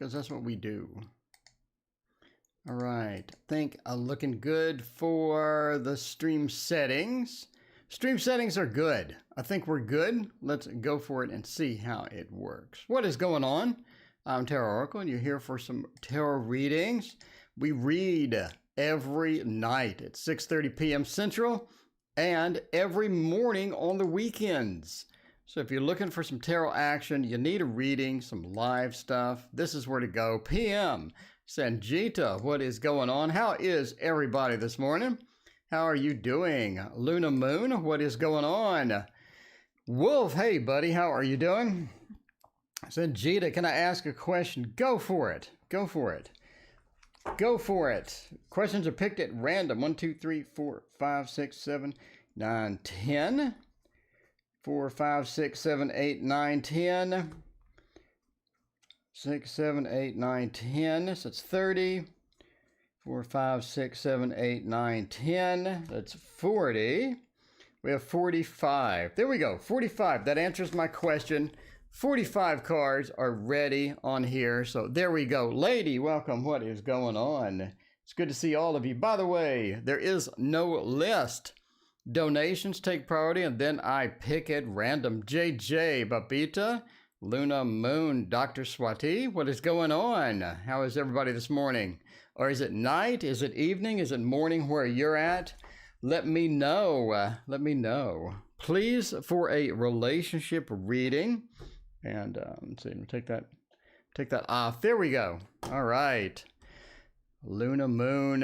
because that's what we do. All right, I think I'm looking good for the stream settings. Stream settings are good. I think we're good. Let's go for it and see how it works. What is going on? I'm Tarot Oracle, and you're here for some tarot readings. We read every night at 6:30 p.m. Central and every morning on the weekends. So if you're looking for some tarot action, you need a reading, some live stuff, this is where to go. PM Sanjita, what is going on? How is everybody this morning? How are you doing? Luna Moon, what is going on? Wolf, hey buddy, how are you doing? Sanjita, can I ask a question? Go for it. Go for it. Go for it. Questions are picked at random. 1, 2, 3, 4, 5, 6, 7, 9, 10. 4, 5, 6, 7, 8, 9, 10. 6, 7, 8, 9, 10. So it's 30. 4, 5, 6, 7, 8, 9, 10. That's 40. We have 45. There we go. 45. That answers my question. 45 cards are ready on here. So there we go. Lady, welcome. What is going on? It's good to see all of you. By the way, there is no list. Donations take priority, and then I pick at random. JJ, Babita, Luna Moon, Dr. Swati, what is going on? How is everybody this morning? Or is it night? Is it evening? Is it morning where you're at? Let me know. Let me know. Please, for a relationship reading. And let's see, take that off. There we go. All right. Luna Moon.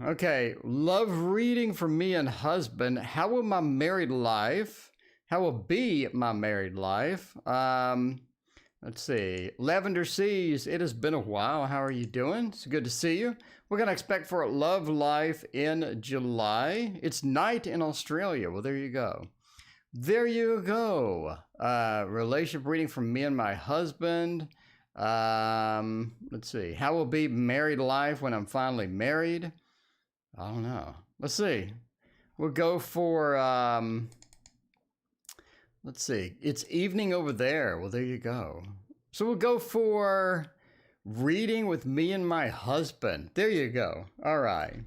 Okay, love reading for me and husband. How will my married life? How will be my married life? Let's see. Lavender Seas. It has been a while. How are you doing? It's good to see you. We're gonna expect for a love life in July. It's night in Australia. Well, there you go. There you go. Relationship reading from me and my husband. Let's see. How will be married life when I'm finally married? I don't know. Let's see. We'll go for, let's see. It's evening over there. Well, there you go. So we'll go for reading with me and my husband. There you go. All right.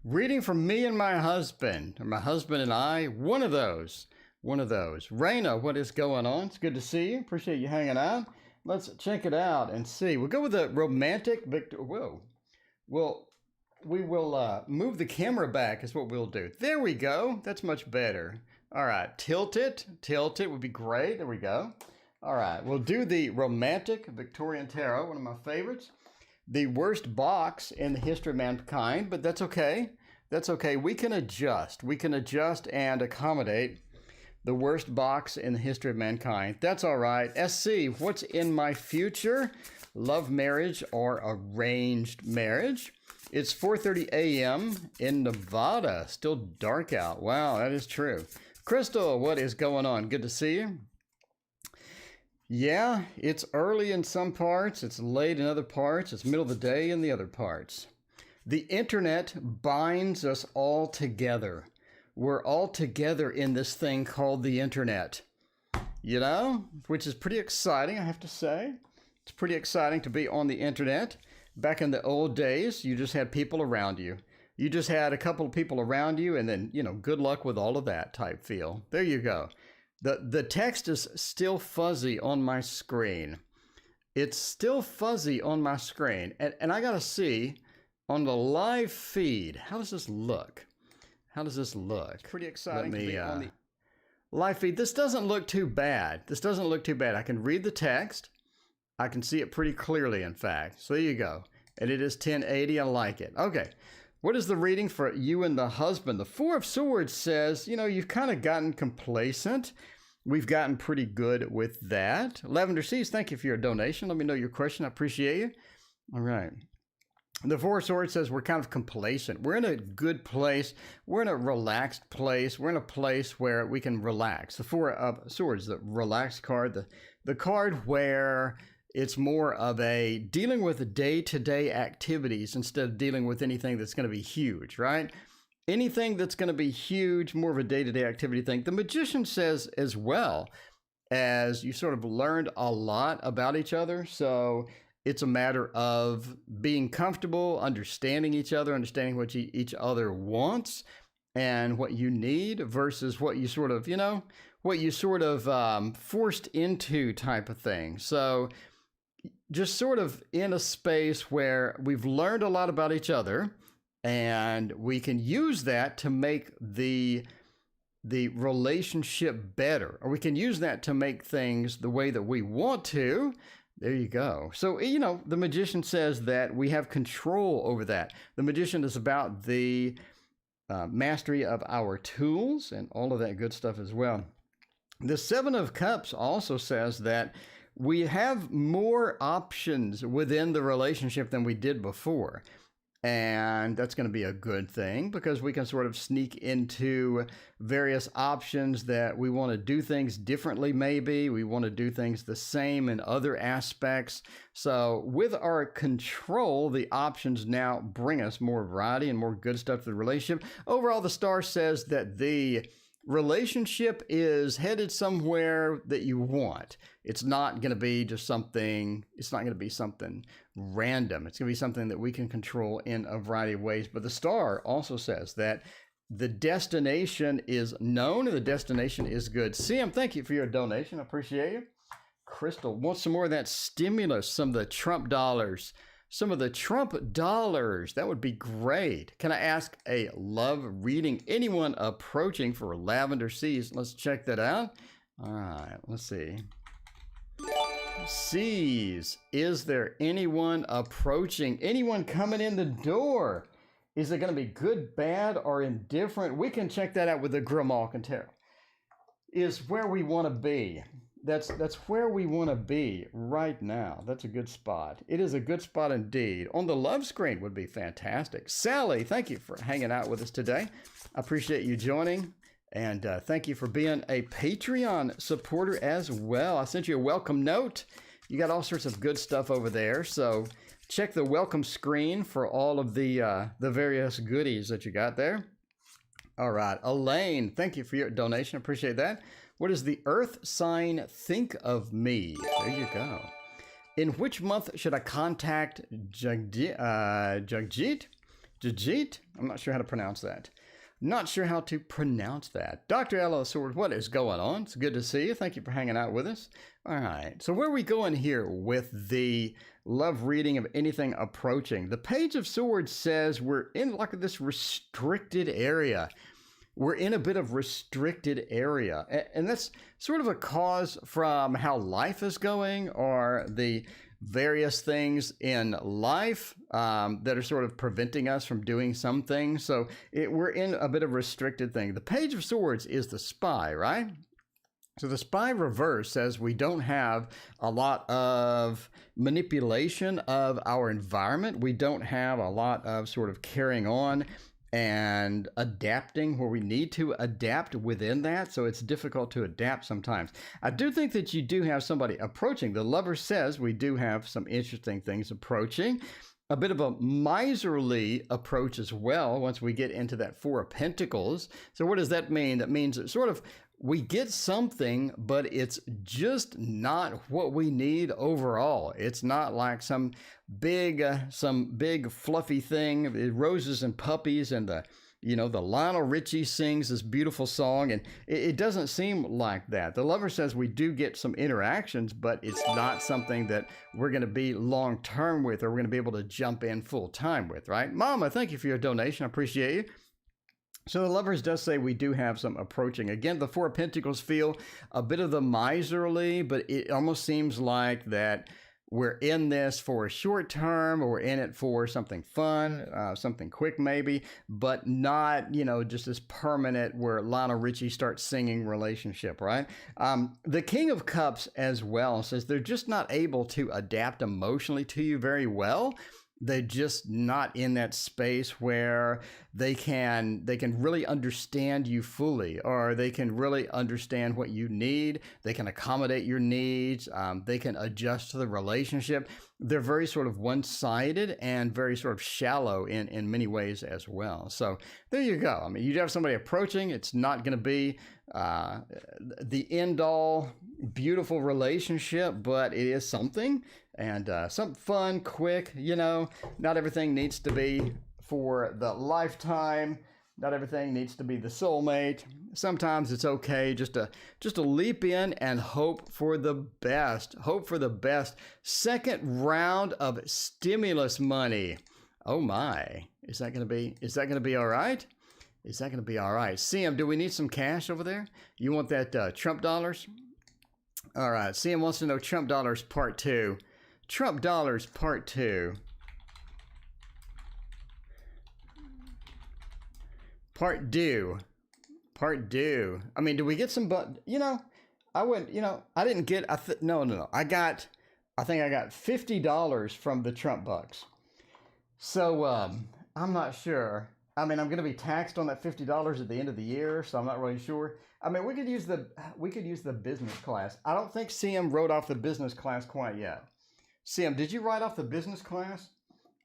Reading from me and my husband, or my husband and I, one of those. Raina, what is going on? It's good to see you. Appreciate you hanging out. Let's check it out and see. We'll go with the romantic Whoa. Well, we will move the camera back is what we'll do. There we go. That's much better. All right, tilt it. Tilt it would be great. There we go. All right, we'll do the romantic Victorian Tarot, one of my favorites. The worst box in the history of mankind, but that's okay. That's okay. We can adjust. We can adjust and accommodate the worst box in the history of mankind. That's all right. SC, what's in my future? Love marriage or arranged marriage? It's 4:30 a.m. in Nevada. Still dark out. Wow, that is true. Crystal, what is going on? Good to see you. Yeah, it's early in some parts, it's late in other parts, it's middle of the day in the other parts. The internet binds us all together. We're all together in this thing called the internet. You know, which is pretty exciting, I have to say. It's pretty exciting to be on the internet. Back in the old days, you just had people around you. You just had a couple of people around you, and then, you know, good luck with all of that type feel. There you go. The text is still fuzzy on my screen. It's still fuzzy on my screen. And I got to see on the live feed, how does this look? How does this look? It's pretty exciting to be on the live feed. This doesn't look too bad. This doesn't look too bad. I can read the text. I can see it pretty clearly, in fact. So there you go. And it is 1080. I like it. Okay. What is the reading for you and the husband? The Four of Swords says, you know, you've kind of gotten complacent. We've gotten pretty good with that. Lavender Seas, thank you for your donation. Let me know your question. I appreciate you. All right. The Four of Swords says we're kind of complacent. We're in a good place. We're in a relaxed place. We're in a place where we can relax. The Four of Swords, the relaxed card, the card where it's more of a dealing with the day-to-day activities instead of dealing with anything that's going to be huge, right? anything that's going to be huge, more of a day-to-day activity thing. The Magician says as well, as you sort of learned a lot about each other. So it's a matter of being comfortable, understanding each other, understanding what each other wants and what you need versus what you sort of, forced into type of thing. So just sort of in a space where we've learned a lot about each other and we can use that to make the relationship better, or we can use that to make things the way that we want to. There you go. So, the Magician says that we have control over that. The Magician is about the mastery of our tools and all of that good stuff as well. The Seven of Cups also says that we have more options within the relationship than we did before. And that's going to be a good thing because we can sort of sneak into various options that we want to do things differently, maybe. We want to do things the same in other aspects. So with our control, the options now bring us more variety and more good stuff to the relationship. Overall, the star says that the relationship is headed somewhere that you want. It's not going to be just something, it's not going to be something random. It's going to be something that we can control in a variety of ways. But the star also says that the destination is known and the destination is good. Sim, thank you for your donation. I appreciate you. Crystal wants some more of that stimulus, some of the Trump dollars. Some of the Trump dollars. That would be great. Can I ask a love reading? Anyone approaching for Lavender Seas? Let's check that out. All right, let's see. Seas. Is there anyone approaching? Anyone coming in the door? Is it going to be good, bad, or indifferent? We can check that out with the Grimalkin and Tarot. Is where we want to be. That's where we want to be right now. That's a good spot. It is a good spot indeed. On the love screen would be fantastic. Sally, thank you for hanging out with us today. I appreciate you joining. And thank you for being a Patreon supporter as well. I sent you a welcome note. You got all sorts of good stuff over there. So check the welcome screen for all of the various goodies that you got there. All right. Elaine, thank you for your donation. Appreciate that. What does the earth sign think of me? There you go. In which month should I contact Jagjit? Jagjit? I'm not sure how to pronounce that. Not sure how to pronounce that. Dr. Ella Sword, what is going on? It's good to see you. Thank you for hanging out with us. All right. So where are we going here with the love reading of anything approaching? The Page of Swords says we're in like this restricted area. We're in a bit of restricted area. And that's sort of a cause from how life is going or the various things in life that are sort of preventing us from doing some things. So we're in a bit of a restricted thing. The Page of Swords is the spy, right? So the spy reverse says we don't have a lot of manipulation of our environment. We don't have a lot of sort of carrying on and adapting where we need to adapt within that. So it's difficult to adapt sometimes. I do think that you do have somebody approaching. The Lover says we do have some interesting things approaching. A bit of a miserly approach as well once we get into that Four of Pentacles. So what does that mean? That means that sort of we get something, but it's just not what we need overall. It's not like some big fluffy thing, roses and puppies, and the Lionel Richie sings this beautiful song, and it doesn't seem like that. The Lover says we do get some interactions, but it's not something that we're going to be long-term with, or we're going to be able to jump in full-time with, right? Mama, thank you for your donation. I appreciate you. So the Lovers does say we do have some approaching. Again, the Four of Pentacles feel a bit of the miserly, but it almost seems like that we're in this for a short term, or we're in it for something fun, something quick maybe, but not, just this permanent where Lionel Richie starts singing relationship, right? The King of Cups as well says they're just not able to adapt emotionally to you very well. They're just not in that space where they can really understand you fully, or they can really understand what you need. They can accommodate your needs. They can adjust to the relationship. They're very sort of one-sided and very sort of shallow in many ways as well. So there you go. I mean, you have somebody approaching. It's not going to be the end-all beautiful relationship, but it is something. And something fun, quick, you know. Not everything needs to be for the lifetime. Not everything needs to be the soulmate. Sometimes it's okay just to leap in and hope for the best. Hope for the best. Second round of stimulus money. Oh my. Is that gonna be all right? Is that gonna be all right? CM, do we need some cash over there? You want that Trump dollars? All right. CM wants to know Trump dollars part 2. Trump dollars part 2. Part due. Part due. I mean, do we get some, but you know, I wouldn't, you know, I didn't get, no. I think I got $50 from the Trump bucks. So, I'm not sure. I mean, I'm going to be taxed on that $50 at the end of the year, so I'm not really sure. I mean, we could use the business class. I don't think CM wrote off the business class quite yet. CM, did you write off the business class?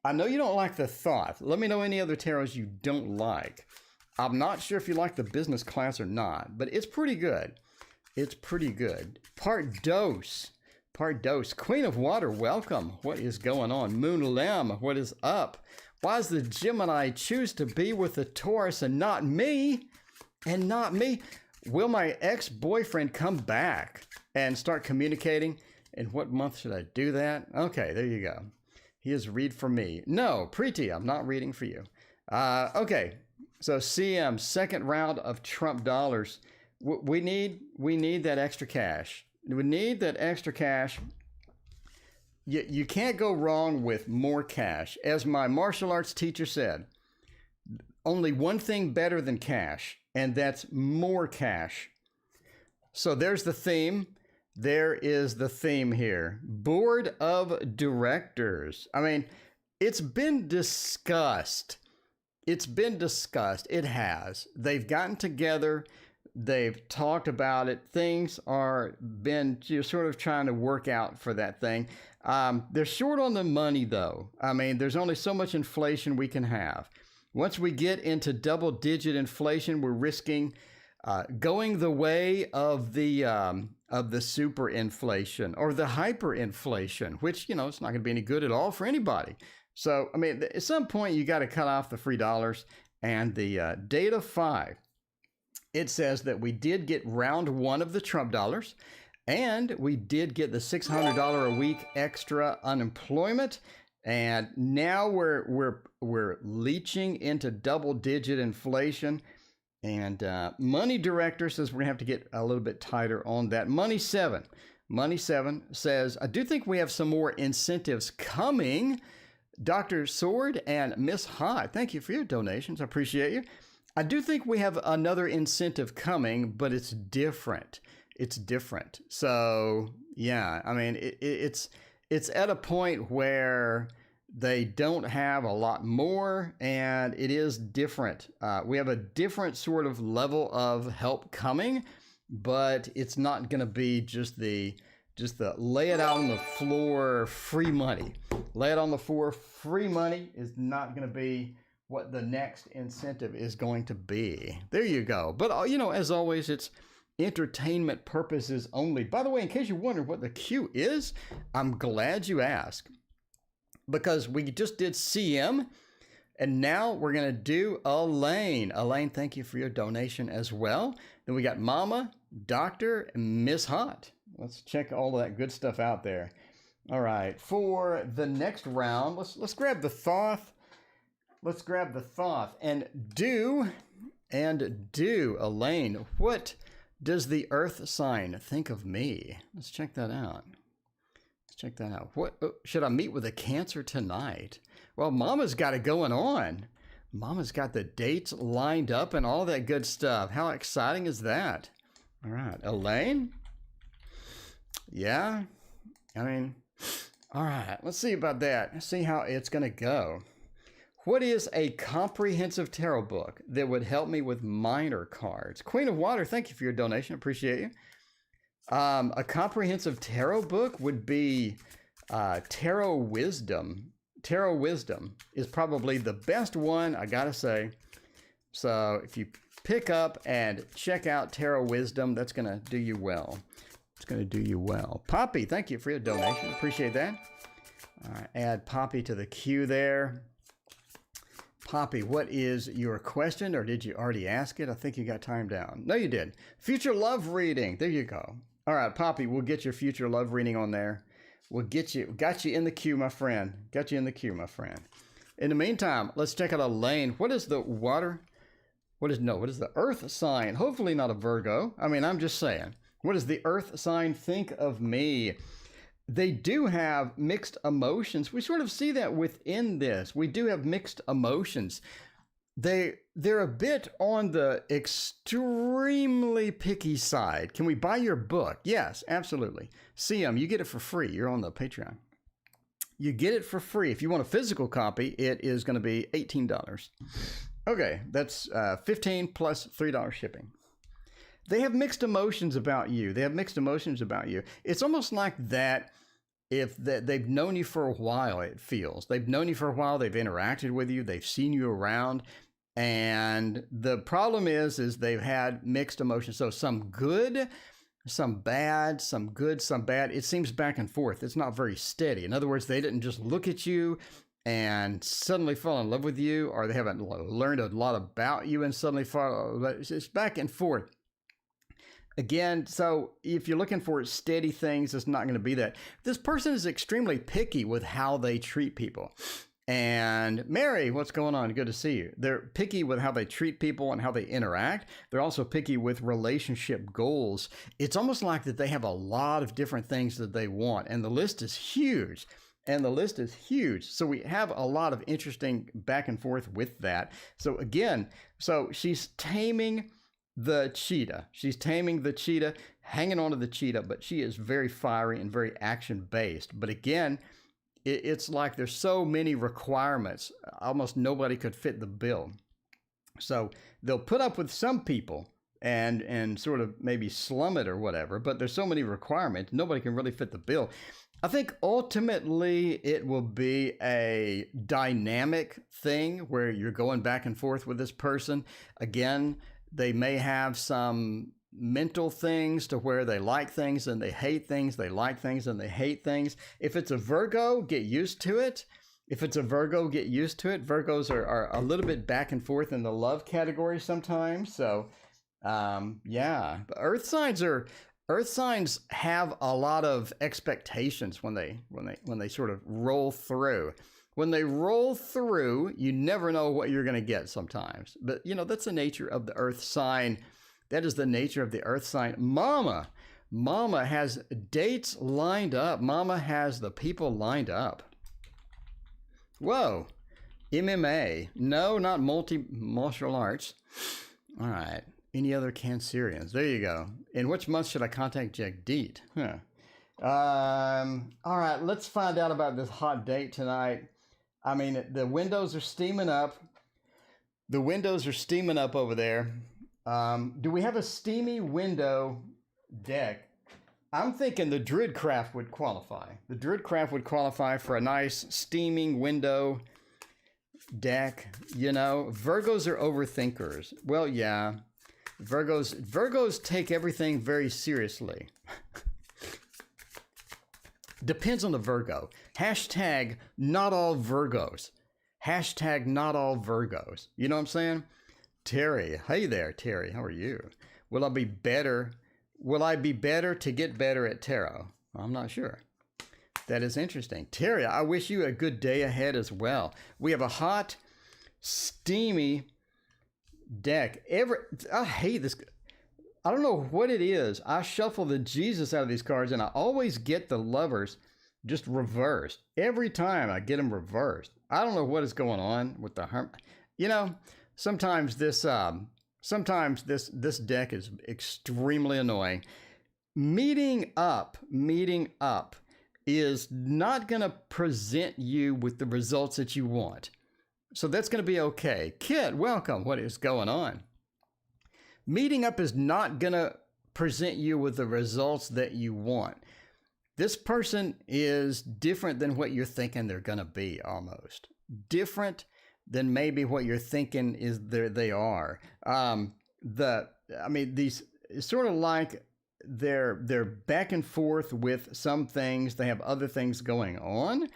I know you don't like the thought. Let me know any other tarots you don't like. I'm not sure if you like the business class or not, but it's pretty good. It's pretty good. Part dose. Part dose. Queen of Water, welcome. What is going on? Moon Lem, what is up? Why does the Gemini choose to be with the Taurus and not me? And not me? Will my ex-boyfriend come back and start communicating? In what month should I do that? Okay, there you go. He is read for me. No, Preeti, I'm not reading for you. Okay, so CM, second round of Trump dollars. We need that extra cash. We need that extra cash. You can't go wrong with more cash. As my martial arts teacher said, only one thing better than cash, and that's more cash. So there's the theme. There is the theme here. Board of Directors. I mean, it's been discussed. It's been discussed. It has. They've gotten together. They've talked about it. Things are been sort of trying to work out for that thing. They're short on the money, though. I mean, there's only so much inflation we can have. Once we get into double-digit inflation, we're risking going the way of the superinflation or the hyperinflation, which, you know, it's not going to be any good at all for anybody. So, I mean, at some point, you got to cut off the free dollars. And the data 5, it says that we did get round 1 of the Trump dollars, and we did get the $600 a week extra unemployment. And now we're leaching into double-digit inflation. And Money Director says we're going to have to get a little bit tighter on that. Money 7 says, I do think we have some more incentives coming. Dr. Sword and Miss Hot, thank you for your donations. I appreciate you. I do think we have another incentive coming, but it's different. It's different. So, yeah, I mean, it's at a point where they don't have a lot more, and it is different. We have a different sort of level of help coming, but it's not going to be just the lay it out on the floor free money. Lay it on the floor free money is not going to be what the next incentive is going to be. There you go. But, you know, as always, it's entertainment purposes only. By the way, in case you wonder what the Q is, I'm glad you asked. Because we just did CM, and now we're going to do Elaine. Elaine, thank you for your donation as well. Then we got Mama, Doctor, and Miss Hot. Let's check all of that good stuff out there. All right, for the next round, let's grab the Thoth. Let's grab the Thoth and do, Elaine, what does the Earth sign think of me? Let's check that out. Check that out. What should I meet with a Cancer tonight? Well, Mama's got it going on. Mama's got the dates lined up and all that good stuff. How exciting is that? All right, Elaine. Yeah, I mean, All right, let's see about that. Let's see how it's going to go. What is a comprehensive tarot book that would help me with minor cards? Queen of Water, thank you for your donation. Appreciate you. A comprehensive tarot book would be Tarot Wisdom. Tarot Wisdom is probably the best one, I gotta say. So if you pick up and check out Tarot Wisdom, that's gonna do you well. It's gonna do you well. Poppy, thank you for your donation. Appreciate that. All right, add Poppy to the queue there. Poppy, what is your question, or did you already ask it? I think you got time down. No, you did. Future love reading. There you go. All right, Poppy, we'll get your future love reading on there. We'll got you in the queue, my friend. Got you in the queue, my friend. In the meantime, let's check out Elaine. What is the water? What is the earth sign? Hopefully not a Virgo. I mean, I'm just saying. What does the earth sign think of me? They do have mixed emotions. We sort of see that within this. We do have mixed emotions. They're a bit on the extremely picky side. Can we buy your book? Yes, absolutely. See them. You get it for free. You're on the Patreon. You get it for free. If you want a physical copy, it is going to be $18. Okay, that's $15 plus $3 shipping. They have mixed emotions about you. It's almost like that if they've known you for a while, it feels. They've known you for a while. They've interacted with you. They've seen you around. And the problem is they've had mixed emotions. So some good, some bad, some good, some bad. It seems back and forth. It's not very steady. In other words, they didn't just look at you and suddenly fall in love with you, or they haven't learned a lot about you and suddenly fall. It's back and forth. Again, so if you're looking for steady things, it's not going to be that. This person is extremely picky with how they treat people. And Mary, what's going on? Good to see you. They're picky with how they treat people and how they interact. They're also picky with relationship goals. It's almost like that they have a lot of different things that they want, and the list is huge. So we have a lot of interesting back and forth with that. So again, she's taming the cheetah. Hanging on to the cheetah, but she is very fiery and very action-based. But again, it's like there's so many requirements. Almost nobody could fit the bill. So they'll put up with some people and sort of maybe slum it or whatever, but there's so many requirements, nobody can really fit the bill. I think ultimately it will be a dynamic thing where you're going back and forth with this person. Again, they may have some mental things to where they like things and they hate things, they like things and they hate things. If it's a Virgo, get used to it. Virgos are a little bit back and forth in the love category sometimes. So, yeah, but Earth signs have a lot of expectations when they sort of roll through. When they roll through, you never know what you're going to get sometimes. But, that's the nature of the Earth sign. That is the nature of the Earth sign. Mama has dates lined up. Mama has the people lined up. Whoa. MMA. No, not martial arts. All right. Any other Cancerians? There you go. In which month should I contact Jagdeet? All right. Let's find out about this hot date tonight. I mean, the windows are steaming up. Over there. Do we have a steamy window deck? I'm thinking the Druidcraft would qualify. The Druidcraft would qualify for a nice steaming window deck. Virgos are overthinkers. Well, yeah. Virgos take everything very seriously. Depends on the Virgo. Hashtag not all Virgos. Not all Virgos. You know what I'm saying? Terry. Hey there, Terry. How are you? Will I be better to get better at tarot? I'm not sure. That is interesting. Terry, I wish you a good day ahead as well. We have a hot, steamy deck. I hate this. I don't know what it is. I shuffle the Jesus out of these cards, and I always get the Lovers just reversed. Every time I get them reversed. I don't know what is going on with the sometimes this deck is extremely annoying. Meeting up is not going to present you with the results that you want. So that's going to be okay. Kit, welcome. What is going on? Meeting up is not going to present you with the results that you want. This person is different than what you're thinking they're going to be, almost. Different than maybe what you're thinking is they are. These it's sort of like they're back and forth with some things. They have other things going on.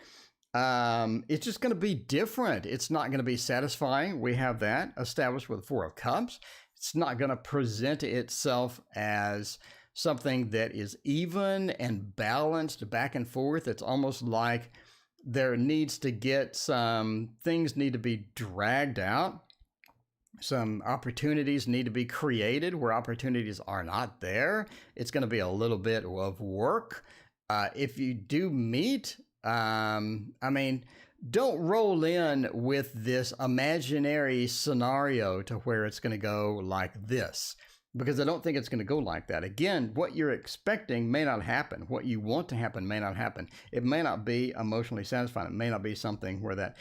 It's just going to be different. It's not going to be satisfying. We have that established with the Four of Cups. It's not going to present itself as something that is even and balanced back and forth. It's almost like there needs to get things need to be dragged out. Some opportunities need to be created where opportunities are not there. It's going to be a little bit of work. If you do meet, don't roll in with this imaginary scenario to where it's going to go like this, because I don't think it's going to go like that. Again, what you're expecting may not happen. What you want to happen may not happen. It may not be emotionally satisfying. It may not be something where that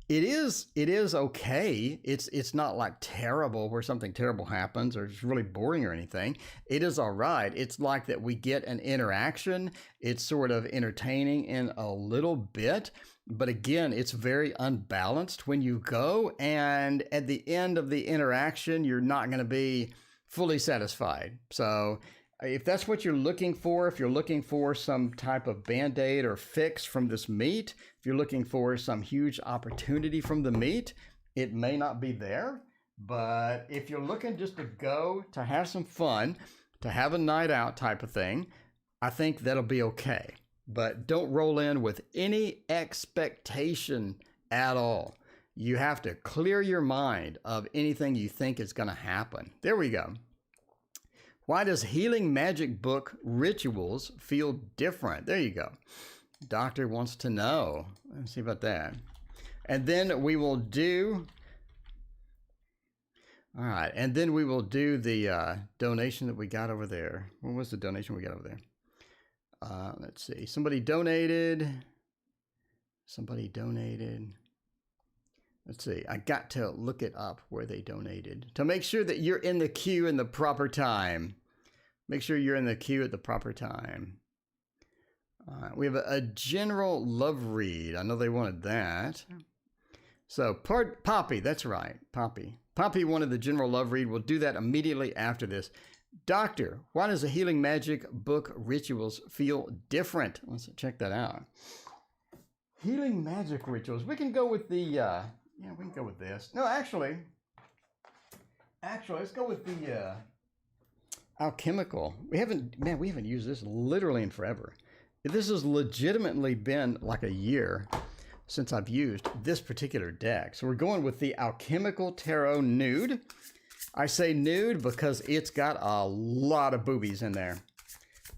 it is okay. It's not like terrible where something terrible happens or it's really boring or anything. It is all right. It's like that we get an interaction. It's sort of entertaining in a little bit. But again, it's very unbalanced when you go, and at the end of the interaction, you're not going to be fully satisfied. So if that's what you're looking for, if you're looking for some type of band-aid or fix from this meet, if you're looking for some huge opportunity from the meet, it may not be there. But if you're looking just to go to have some fun, to have a night out type of thing, I think that'll be okay. But don't roll in with any expectation at all. You have to clear your mind of anything you think is going to happen. There we go. Why does healing magic book rituals feel different? There you go. Doctor wants to know. Let's see about that. And then we will do... All right. And then we will do the donation that we got over there. What was the donation we got over there? Let's see. Somebody donated. Let's see. I got to look it up where they donated to make sure that you're in the queue in the proper time. Make sure you're in the queue at the proper time. We have a general love read. I know they wanted that. So Poppy, that's right. Poppy wanted the general love read. We'll do that immediately after this. Doctor, why does the healing magic book rituals feel different? Let's check that out. Healing magic rituals. We can go with the, we can go with this. No, actually, let's go with the alchemical. We haven't used this literally in forever. This has legitimately been like a year since I've used this particular deck. So we're going with the Alchemical Tarot Nude. I say nude because it's got a lot of boobies in there.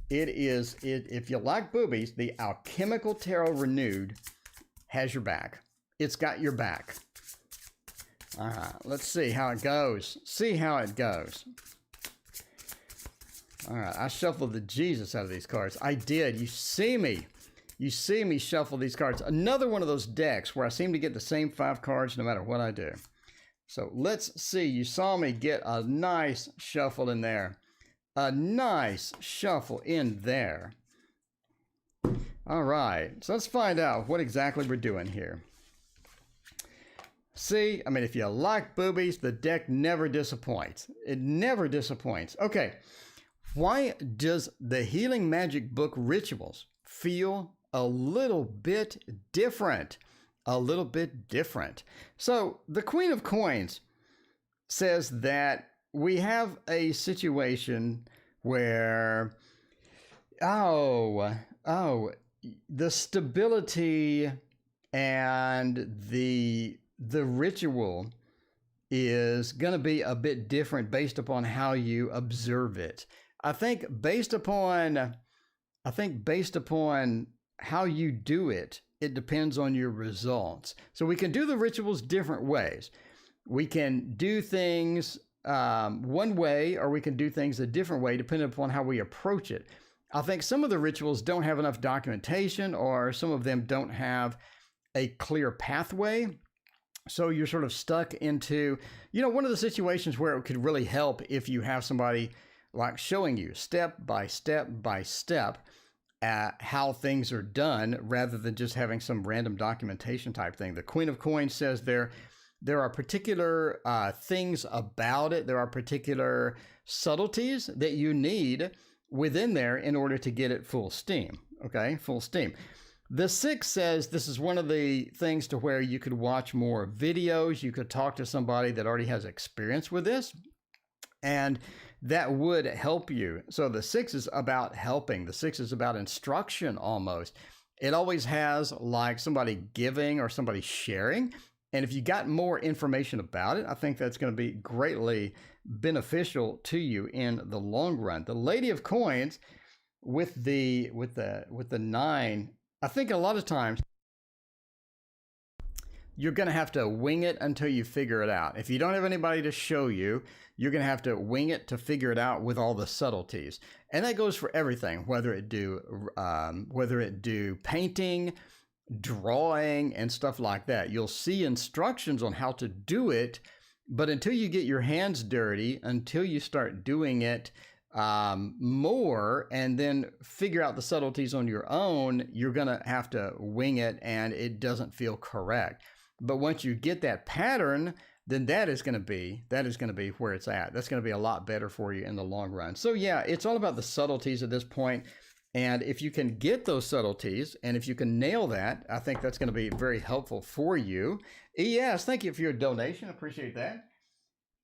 If you like boobies, the Alchemical Tarot Renewed has your back. It's got your back. All right, let's see how it goes. All right, I shuffled the Jesus out of these cards. I did. You see me shuffle these cards. Another one of those decks where I seem to get the same 5 cards no matter what I do. So let's see. You saw me get a nice shuffle in there. All right. So let's find out what exactly we're doing here. See, if you like boobies, the deck never disappoints. It never disappoints. Okay. Why does the healing magic book rituals feel a little bit different? So the Queen of Coins says that we have a situation where, the stability and the ritual is going to be a bit different based upon how you observe it. I think based upon how you do it, it depends on your results. So we can do the rituals different ways. We can do things one way, or we can do things a different way depending upon how we approach it. I think some of the rituals don't have enough documentation, or some of them don't have a clear pathway. So you're sort of stuck into, one of the situations where it could really help if you have somebody like showing you step by step by step how things are done, rather than just having some random documentation type thing. The Queen of Coins says there are particular things about it. There are particular subtleties that you need within there in order to get it full steam. Okay, full steam. The 6 says this is one of the things to where you could watch more videos. You could talk to somebody that already has experience with this, and that would help you. So the 6 is about helping. The 6 is about instruction almost. It always has like somebody giving or somebody sharing. And if you got more information about it, I think that's going to be greatly beneficial to you in the long run. The Lady of Coins with the 9, I think a lot of times you're going to have to wing it until you figure it out. If you don't have anybody to show you, you're going to have to wing it to figure it out with all the subtleties. And that goes for everything, whether it do painting, drawing, and stuff like that. You'll see instructions on how to do it, but until you get your hands dirty, until you start doing it more and then figure out the subtleties on your own, you're going to have to wing it, and it doesn't feel correct. But once you get that pattern, then that is going to be where it's at. That's going to be a lot better for you in the long run. So yeah, it's all about the subtleties at this point. And if you can get those subtleties, and if you can nail that, I think that's going to be very helpful for you. Yes, thank you for your donation. Appreciate that.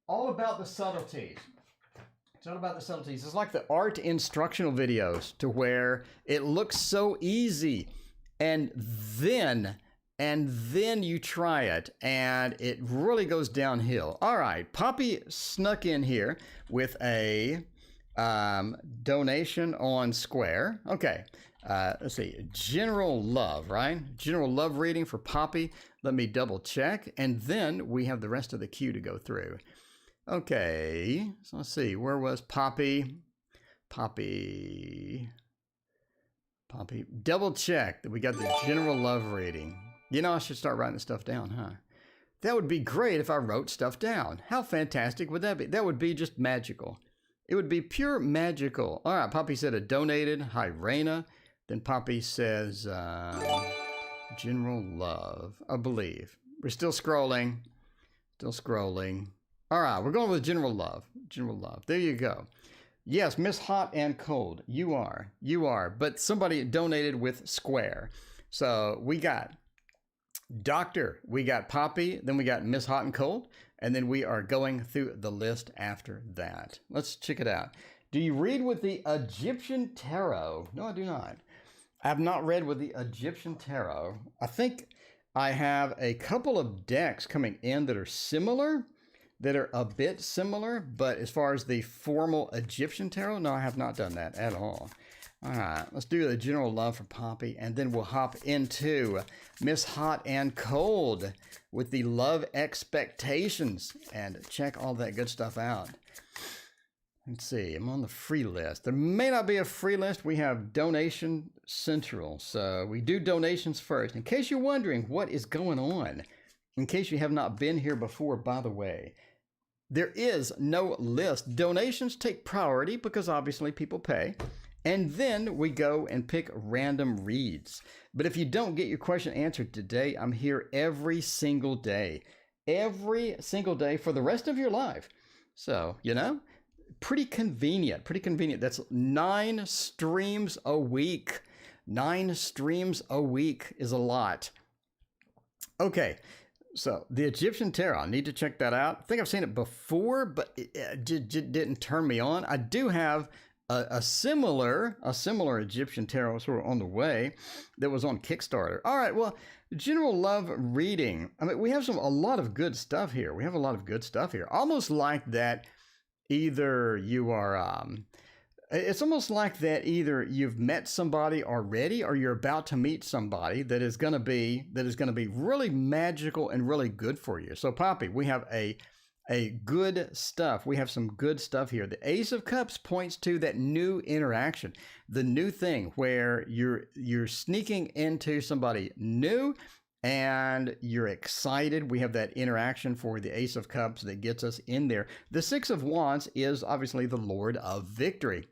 All about the subtleties. It's all about the subtleties. It's like the art instructional videos, to where it looks so easy, and then you try it and it really goes downhill. All right, Poppy snuck in here with a donation on Square. Okay, let's see, general love, right? General love reading for Poppy. Let me double check, and then we have the rest of the queue to go through. Okay, so let's see, where was Poppy? Poppy, double check that we got the general love reading. I should start writing this stuff down, huh? That would be great if I wrote stuff down. How fantastic would that be? That would be just magical. It would be pure magical. All right, Poppy said a donated. Hi, Raina. Then Poppy says, general love, I believe. We're still scrolling. All right, we're going with general love. General love. There you go. Yes, Miss Hot and Cold. You are. But somebody donated with Square. So we got Doctor, we got Poppy, then we got Miss Hot and Cold, and then we are going through the list after that. Let's check it out. Do you read with the Egyptian Tarot? No, I do not. I have not read with the Egyptian Tarot. I think I have a couple of decks coming in that are similar, that are a bit similar, but as far as the formal Egyptian Tarot, no, I have not done that at all. All right, let's do the general love for Poppy, and then we'll hop into Miss Hot and Cold with the love expectations and check all that good stuff out. Let's see, I'm on the free list. There may not be a free list. We have Donation Central, so we do donations first. In case you're wondering what is going on, in case you have not been here before, by the way, there is no list. Donations take priority because obviously people pay. And then we go and pick random reads. But if you don't get your question answered today, I'm here every single day for the rest of your life. So, pretty convenient. That's 9 streams a week. 9 streams a week is a lot. Okay. So the Egyptian Tarot, I need to check that out. I think I've seen it before, but it didn't turn me on. I do have a similar Egyptian Tarot sort of on the way that was on Kickstarter. All right, well, general love reading. I mean, we have a lot of good stuff here. Almost like that either you are, it's almost like that either you've met somebody already or you're about to meet somebody that is going to be really magical and really good for you. So Poppy, we have a a good stuff. We have some good stuff here. The Ace of Cups points to that new interaction, the new thing where you're sneaking into somebody new and you're excited. We have that interaction for the Ace of Cups that gets us in there. The Six of Wands is obviously the Lord of Victory.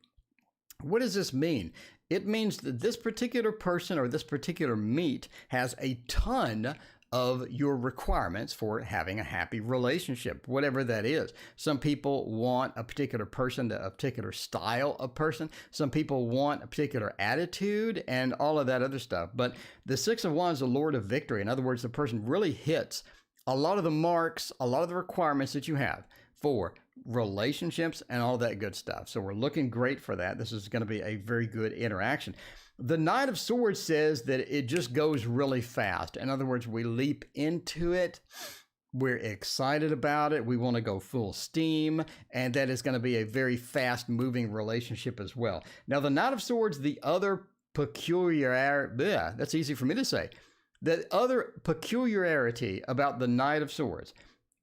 What does this mean? It means that this particular person or this particular meet has a ton of your requirements for having a happy relationship, whatever that is. Some people want a particular person, a particular style of person. Some people want a particular attitude and all of that other stuff. But the Six of Wands is the Lord of Victory. In other words, the person really hits a lot of the marks, a lot of the requirements that you have for relationships and all that good stuff. So we're looking great for that. This is going to be a very good interaction. The Knight of Swords says that it just goes really fast. In other words, we leap into it. We're excited about it. We want to go full steam. And that is going to be a very fast moving relationship as well. Now, the Knight of Swords, the other peculiarity, that's easy for me to say. The other peculiarity about the Knight of Swords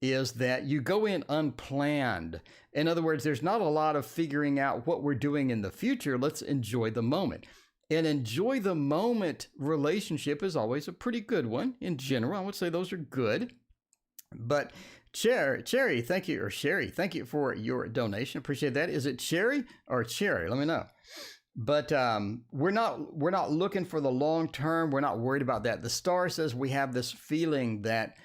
is that you go in unplanned. In other words, there's not a lot of figuring out what we're doing in the future. Let's enjoy the moment. An enjoy the moment relationship is always a pretty good one in general. I would say those are good. But Cherry, thank you, or Sherry, thank you for your donation. Appreciate that. Is it Cherry or Cherry? Let me know. But we're not looking for the long term. We're not worried about that. The star says we have this feeling that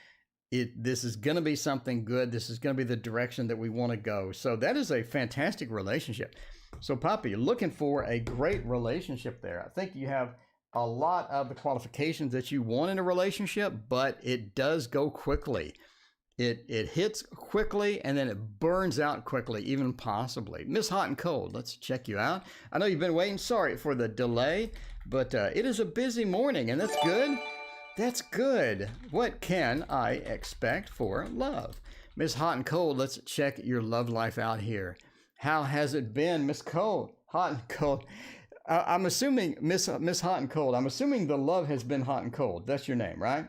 this is going to be something good. This is going to be the direction that we want to go. So that is a fantastic relationship. So Poppy, looking for a great relationship there. I think you have a lot of the qualifications that you want in a relationship, but it does go quickly. It hits quickly and then it burns out quickly, even possibly. Miss Hot and Cold, let's check you out. I know you've been waiting. Sorry for the delay, but it is a busy morning and that's good. That's good. What can I expect for love? Miss Hot and Cold, let's check your love life out here. How has it been, Miss Cold? Hot and Cold. I'm assuming, Miss Hot and Cold, I'm assuming the love has been hot and cold. That's your name, right?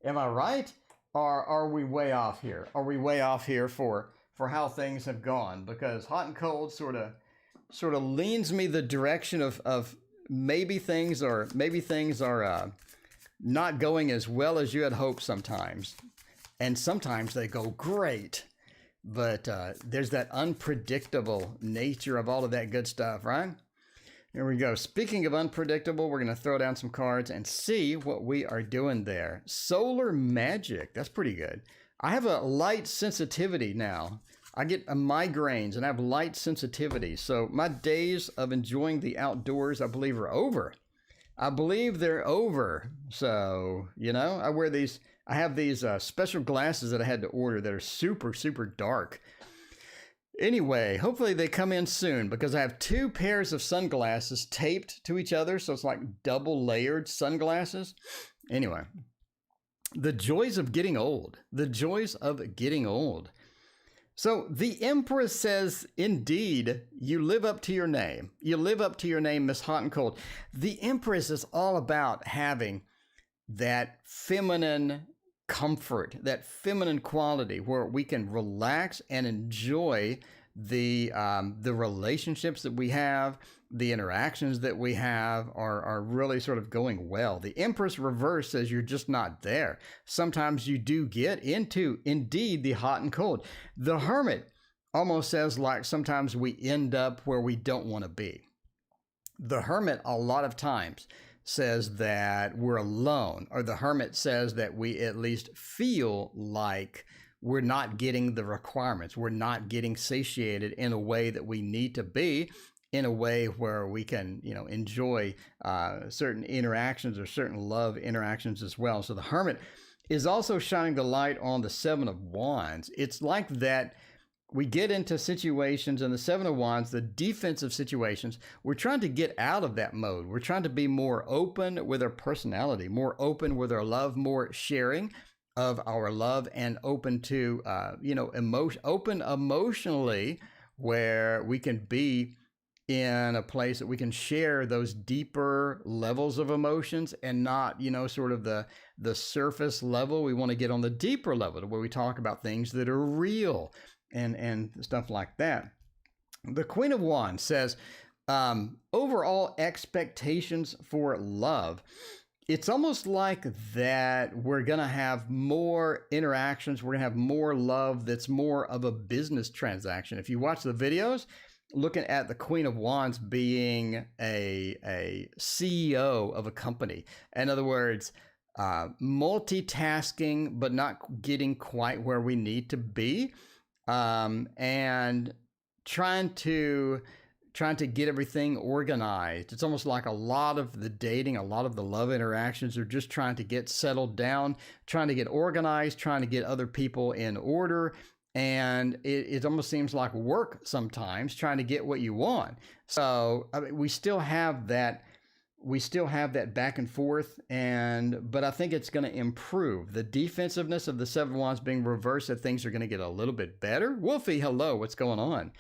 Am I right? Or are we way off here? Are we way off here for how things have gone? Because hot and cold sort of leans me the direction of maybe things are not going as well as you had hoped sometimes. And sometimes they go great. But there's that unpredictable nature of all of that good stuff, right? Here we go. Speaking of unpredictable, we're going to throw down some cards and see what we are doing there. Solar Magic. That's pretty good. I have a light sensitivity now. I get migraines and I have light sensitivity. So my days of enjoying the outdoors, I believe, are over. I believe they're over. So, you know, I have these special glasses that I had to order that are super, super dark. Anyway, hopefully they come in soon because I have 2 pairs of sunglasses taped to each other. So it's like double layered sunglasses. Anyway, the joys of getting old. The joys of getting old. So the Empress says, indeed, you live up to your name. You live up to your name, Miss Hot and Cold. The Empress is all about having that feminine comfort, that feminine quality where we can relax and enjoy the relationships that we have, the interactions that we have are really sort of going well. The Empress reverse says you're just not there. Sometimes you do get into, indeed, the hot and cold. The Hermit almost says like sometimes we end up where we don't want to be. The Hermit a lot of times says that we're alone, or the Hermit says that we at least feel like we're not getting the requirements. We're not getting satiated in a way that we need to be, in a way where we can, you know, enjoy certain interactions or certain love interactions as well. So the Hermit is also shining the light on the Seven of Wands. It's like that we get into situations in the Seven of Wands, the defensive situations, we're trying to get out of that mode. We're trying to be more open with our personality, more open with our love, more sharing of our love, and open to, open emotionally, where we can be in a place that we can share those deeper levels of emotions and not, sort of the surface level. We want to get on the deeper level to where we talk about things that are real and stuff like that. The Queen of Wands says, overall expectations for love. It's almost like that we're going to have more interactions. We're going to have more love that's more of a business transaction. If you watch the videos, looking at the Queen of Wands being a CEO of a company. In other words, multitasking, but not getting quite where we need to be. And trying to get everything organized. It's almost like a lot of the dating, a lot of the love interactions are just trying to get settled down, trying to get organized, trying to get other people in order. And it almost seems like work sometimes, trying to get what you want. So I mean, we still have that back and forth, but I think it's going to improve. The defensiveness of the Seven of Wands being reversed, that things are going to get a little bit better. Wolfie, hello, what's going on?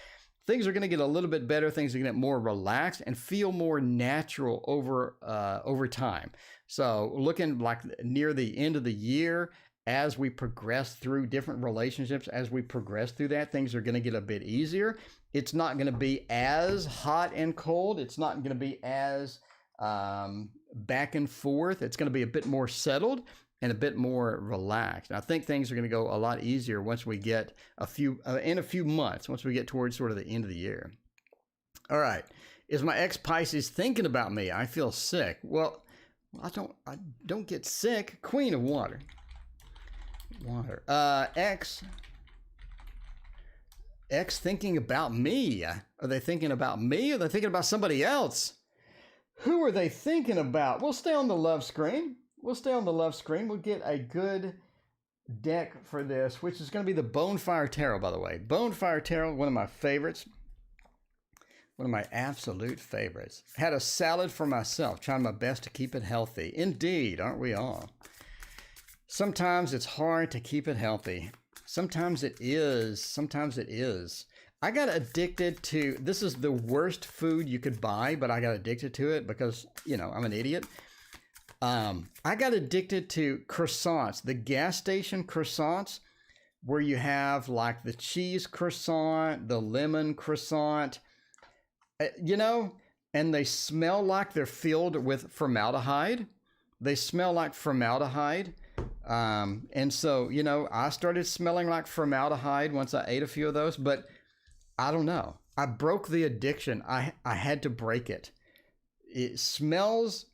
Things are going to get a little bit better. Things are going to get more relaxed and feel more natural over time. So looking like near the end of the year, as we progress through different relationships, as we progress through that, things are going to get a bit easier. It's not going to be as hot and cold. It's not going to be as back and forth. It's going to be a bit more settled and a bit more relaxed. And I think things are going to go a lot easier once we get in a few months, once we get towards sort of the end of the year. All right. Is my ex Pisces thinking about me? I feel sick. Well, I don't get sick. Queen of Water. Ex thinking about me. Are they thinking about me? Or are they thinking about somebody else? Who are they thinking about? We'll stay on the love screen. We'll get a good deck for this, which is going to be the Bonefire Tarot, by the way. Bonefire Tarot, one of my favorites. One of my absolute favorites. Had a salad for myself, trying my best to keep it healthy. Indeed, aren't we all? Sometimes it's hard to keep it healthy. Sometimes it is. I got addicted to, this is the worst food you could buy, but I got addicted to it because, I'm an idiot. I got addicted to croissants, the gas station croissants, where you have like the cheese croissant, the lemon croissant, and they smell like they're filled with formaldehyde. They smell like formaldehyde. And so, I started smelling like formaldehyde once I ate a few of those, but I don't know. I broke the addiction. I had to break it. It smells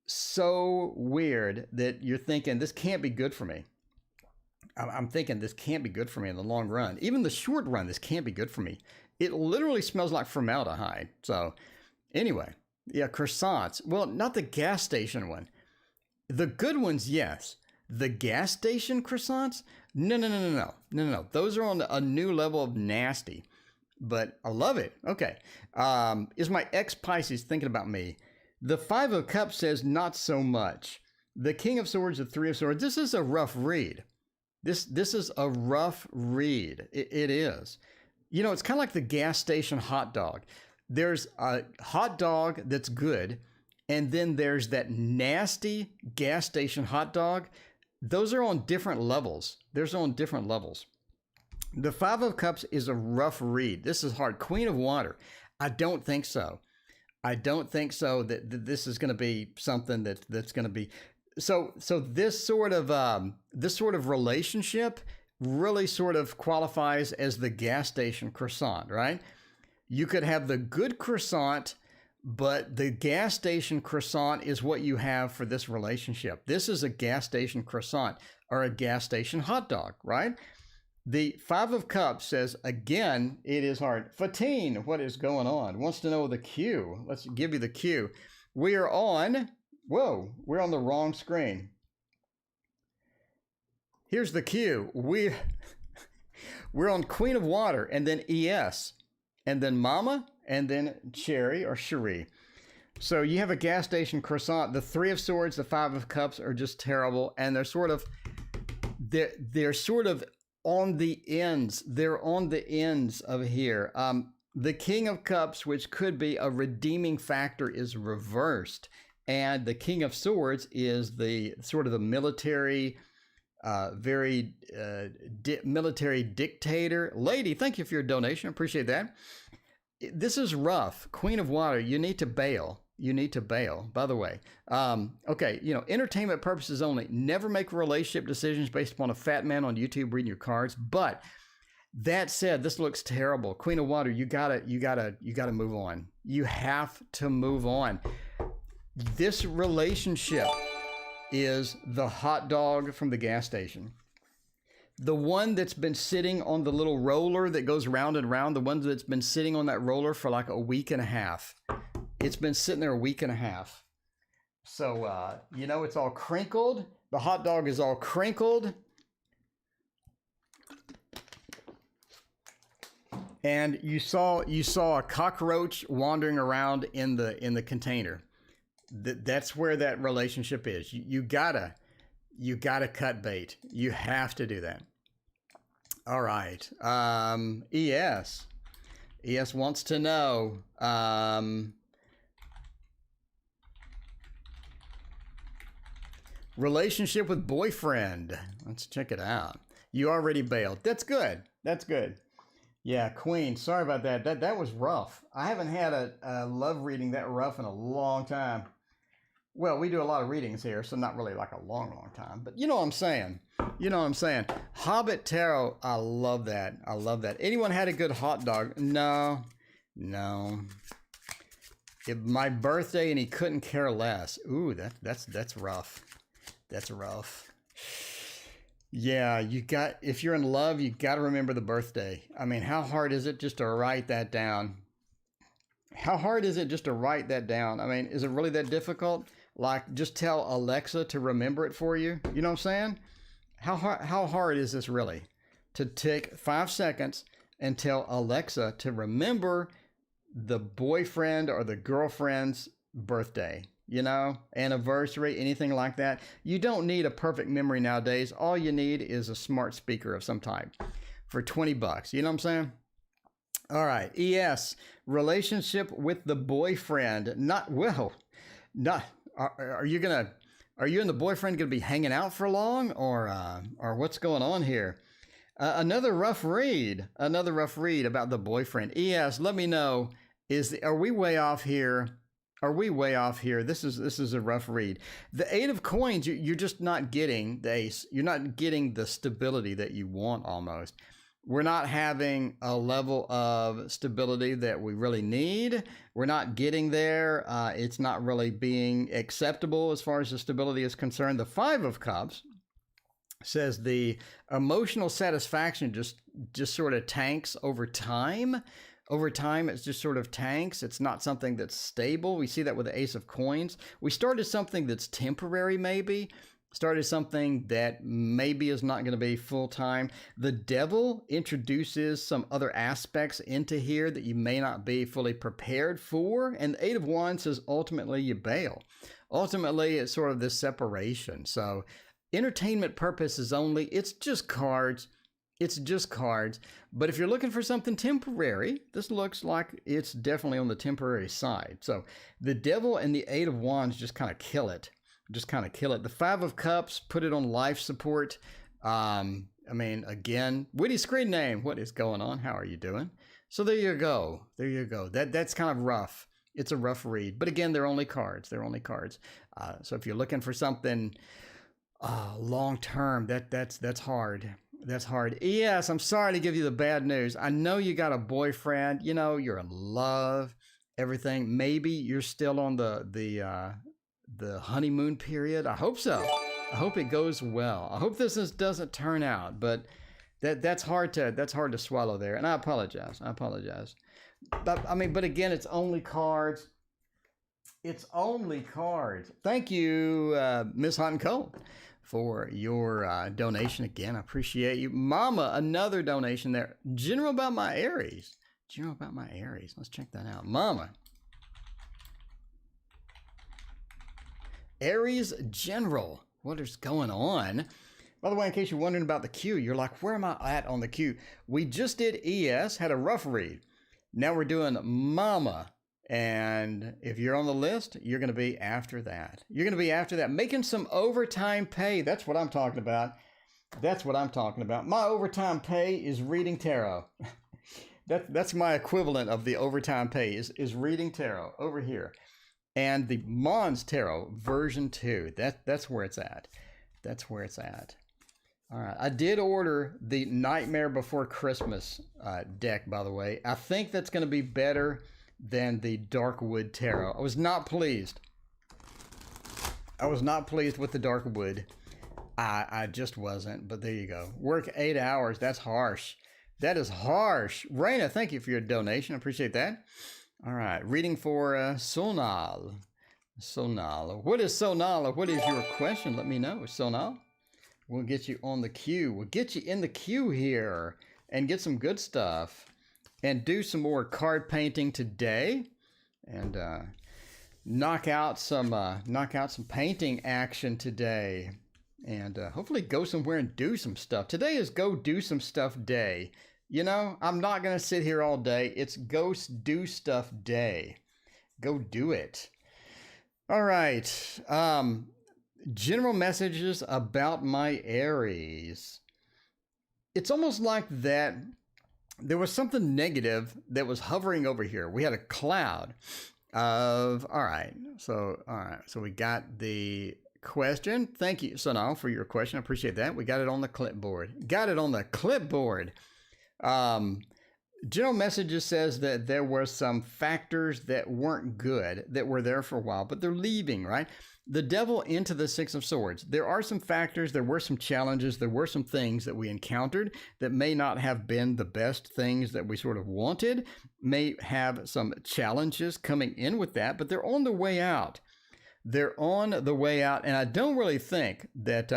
so weird that you're thinking, this can't be good for me. I'm thinking this can't be good for me in the long run. Even the short run, this can't be good for me. It literally smells like formaldehyde. So anyway, yeah, croissants. Well, not the gas station one. The good ones, yes. The gas station croissants? No. Those are on a new level of nasty, but I love it. Okay. Is my ex-Pisces thinking about me? The Five of Cups says not so much. The King of Swords, the Three of Swords. This is a rough read. This is a rough read. It is. It's kind of like the gas station hot dog. There's a hot dog that's good, and then there's that nasty gas station hot dog. Those are on different levels. The Five of Cups is a rough read. This is hard. Queen of Water. I don't think so. That this is going to be something that's going to be. So this sort of relationship really sort of qualifies as the gas station croissant, right? You could have the good croissant, but the gas station croissant is what you have for this relationship. This is a gas station croissant or a gas station hot dog, right? The Five of Cups says, again, it is hard. Fatine, what is going on? Wants to know the cue. Let's give you the cue. We're on the wrong screen. Here's the cue. We're on Queen of Water, and then ES, and then Mama, and then Cherry or Cherie. So you have a gas station croissant. The Three of Swords, the Five of Cups are just terrible, and they're sort of on the ends. They're on the ends of here. The King of Cups, which could be a redeeming factor, is reversed. And the King of Swords is the sort of the military, military dictator. Lady, thank you for your donation. Appreciate that. This is rough. Queen of Water, you need to bail. You need to bail, by the way. Okay, entertainment purposes only. Never make relationship decisions based upon a fat man on YouTube reading your cards. But that said, this looks terrible. Queen of Water, you gotta move on. You have to move on. This relationship is the hot dog from the gas station. The one that's been sitting on the little roller that goes round and round, the one that's been sitting on that roller for like a week and a half. It's been sitting there a week and a half. So, it's all crinkled. The hot dog is all crinkled. And you saw a cockroach wandering around in the container. That's where that relationship is. You gotta cut bait. You have to do that. All right. ES wants to know. Relationship with boyfriend. Let's check it out. You already bailed. That's good. That's good. Yeah, Queen. Sorry about that. That was rough. I haven't had a love reading that rough in a long time. Well, we do a lot of readings here, so not really like a long time. But you know what I'm saying. You know what I'm saying. Hobbit Tarot. I love that. I love that. Anyone had a good hot dog? No. My birthday and he couldn't care less. Ooh, that's rough. That's rough. Yeah, if you're in love, you got to remember the birthday. I mean, how hard is it just to write that down? How hard is it just to write that down? I mean, is it really that difficult? Like, just tell Alexa to remember it for you. You know what I'm saying? How hard is this really? To take 5 seconds and tell Alexa to remember the boyfriend or the girlfriend's birthday, anniversary, anything like that. You don't need a perfect memory nowadays. All you need is a smart speaker of some type for $20. You know what I'm saying? All right. ES, relationship with the boyfriend. Are you and the boyfriend going to be hanging out for long or what's going on here? Another rough read about the boyfriend. ES, let me know, are we way off here? Are we way off here? This is a rough read. The 8 of Coins, you're just not getting the ace. You're not getting the stability that you want almost. We're not having a level of stability that we really need. We're not getting there. It's not really being acceptable as far as the stability is concerned. The 5 of Cups says the emotional satisfaction just sort of tanks over time. Over time, it's just sort of tanks. It's not something that's stable. We see that with the Ace of Coins. We started something that's temporary, maybe. Started something that maybe is not going to be full-time. The Devil introduces some other aspects into here that you may not be fully prepared for. And the 8 of Wands says ultimately you bail. Ultimately, it's sort of this separation. So entertainment purposes only. It's just cards. It's just cards. But if you're looking for something temporary, this looks like it's definitely on the temporary side. So the Devil and the 8 of Wands just kind of kill it. The 5 of Cups, put it on life support. Again, witty screen name. What is going on? How are you doing? So there you go. That's kind of rough. It's a rough read. But again, they're only cards. So if you're looking for something long term, that's hard. That's hard. Yes, I'm sorry to give you the bad news. I know you got a boyfriend. You're in love. Everything. Maybe you're still on the honeymoon period. I hope so. I hope it goes well. I hope this doesn't turn out. But that's hard to swallow there. And I apologize. But again, it's only cards. Thank you, Miss Hot and Cold, for your donation again. I appreciate you. Mama, another donation there. General about my Aries. Let's check that out. Mama. Aries General. What is going on? By the way, in case you're wondering about the queue, you're like, where am I at on the queue? We just did ES, had a rough read. Now we're doing Mama. And if you're on the list, you're going to be after that. You're going to be after that. Making some overtime pay. That's what I'm talking about. That's what I'm talking about. My overtime pay is reading tarot. That's my equivalent of the overtime pay is reading tarot over here. And the Mons Tarot version 2. That's where it's at. That's where it's at. All right. I did order the Nightmare Before Christmas deck, by the way. I think that's going to be better than the Darkwood Tarot. I was not pleased. I was not pleased with the Darkwood. I just wasn't, but there you go. Work 8 hours. That's harsh. That is harsh. Raina, thank you for your donation. I appreciate that. All right. Reading for Sonal. Sonal. What is Sonal? What is your question? Let me know, Sonal. We'll get you on the queue. We'll get you in the queue here and get some good stuff and do some more card painting today and knock out some painting action today. And hopefully go somewhere and do some stuff. Today is go do some stuff day. You know, I'm not going to sit here all day. It's go do stuff day. Go do it. All right. General messages about my Aries. It's almost like that there was something negative that was hovering over here. We had a cloud of, all right. So we got the question. Thank you, Sonal, for your question. I appreciate that. We got it on the clipboard. Got it on the clipboard. General messages says that there were some factors that weren't good that were there for a while, but they're leaving, right? The devil into the Six of Swords. There are some factors, there were some challenges, there were some things that we encountered that may not have been the best things that we sort of wanted, may have some challenges coming in with that, but they're on the way out. They're on the way out, and I don't really think that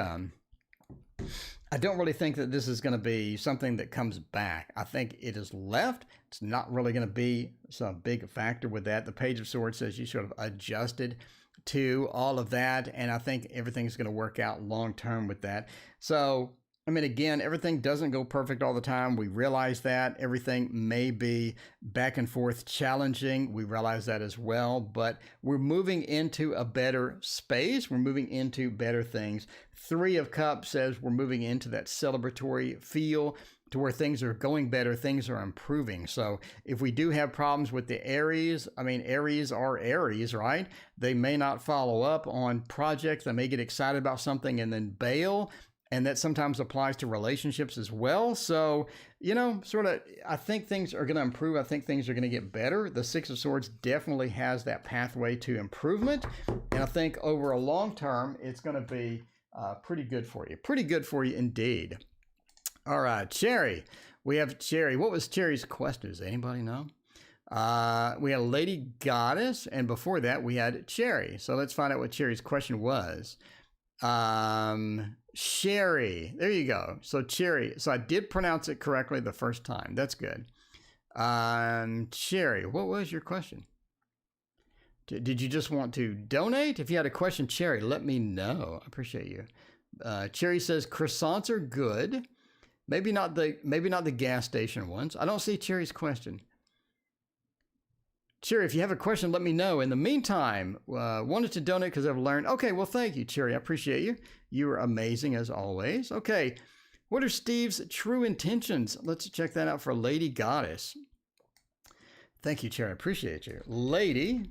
this is going to be something that comes back. I think it is left. It's not really going to be some big factor with that. The Page of Swords says you sort of adjusted to all of that, and I think everything's going to work out long term with that. So, I mean, again, everything doesn't go perfect all the time. We realize that. Everything may be back and forth challenging. We realize that as well, but we're moving into a better space. We're moving into better things. Three of Cups says we're moving into that celebratory feel to where things are going better, things are improving. So if we do have problems with the Aries, I mean, Aries are Aries, right? They may not follow up on projects. They may get excited about something and then bail. And that sometimes applies to relationships as well. So, you know, sort of, I think things are going to improve. I think things are going to get better. The Six of Swords definitely has that pathway to improvement. And I think over a long term, it's going to be pretty good for you. Pretty good for you indeed. All right, Cherry. We have Cherry. What was Cherry's question? Does anybody know? We had Lady Goddess. And before that, we had Cherry. So let's find out what Cherry's question was. Sherry. There you go. So Cherry. So I did pronounce it correctly the first time. That's good. Cherry, what was your question? Did you just want to donate? If you had a question, Cherry, let me know. I appreciate you. Cherry says croissants are good. Maybe not the gas station ones. I don't see Cherry's question. Cherry, if you have a question, let me know. In the meantime, wanted to donate because I've learned. Okay, well, thank you, Cherry. I appreciate you. You are amazing as always. Okay, what are Steve's true intentions? Let's check that out for Lady Goddess. Thank you, Cherry. I appreciate you. Lady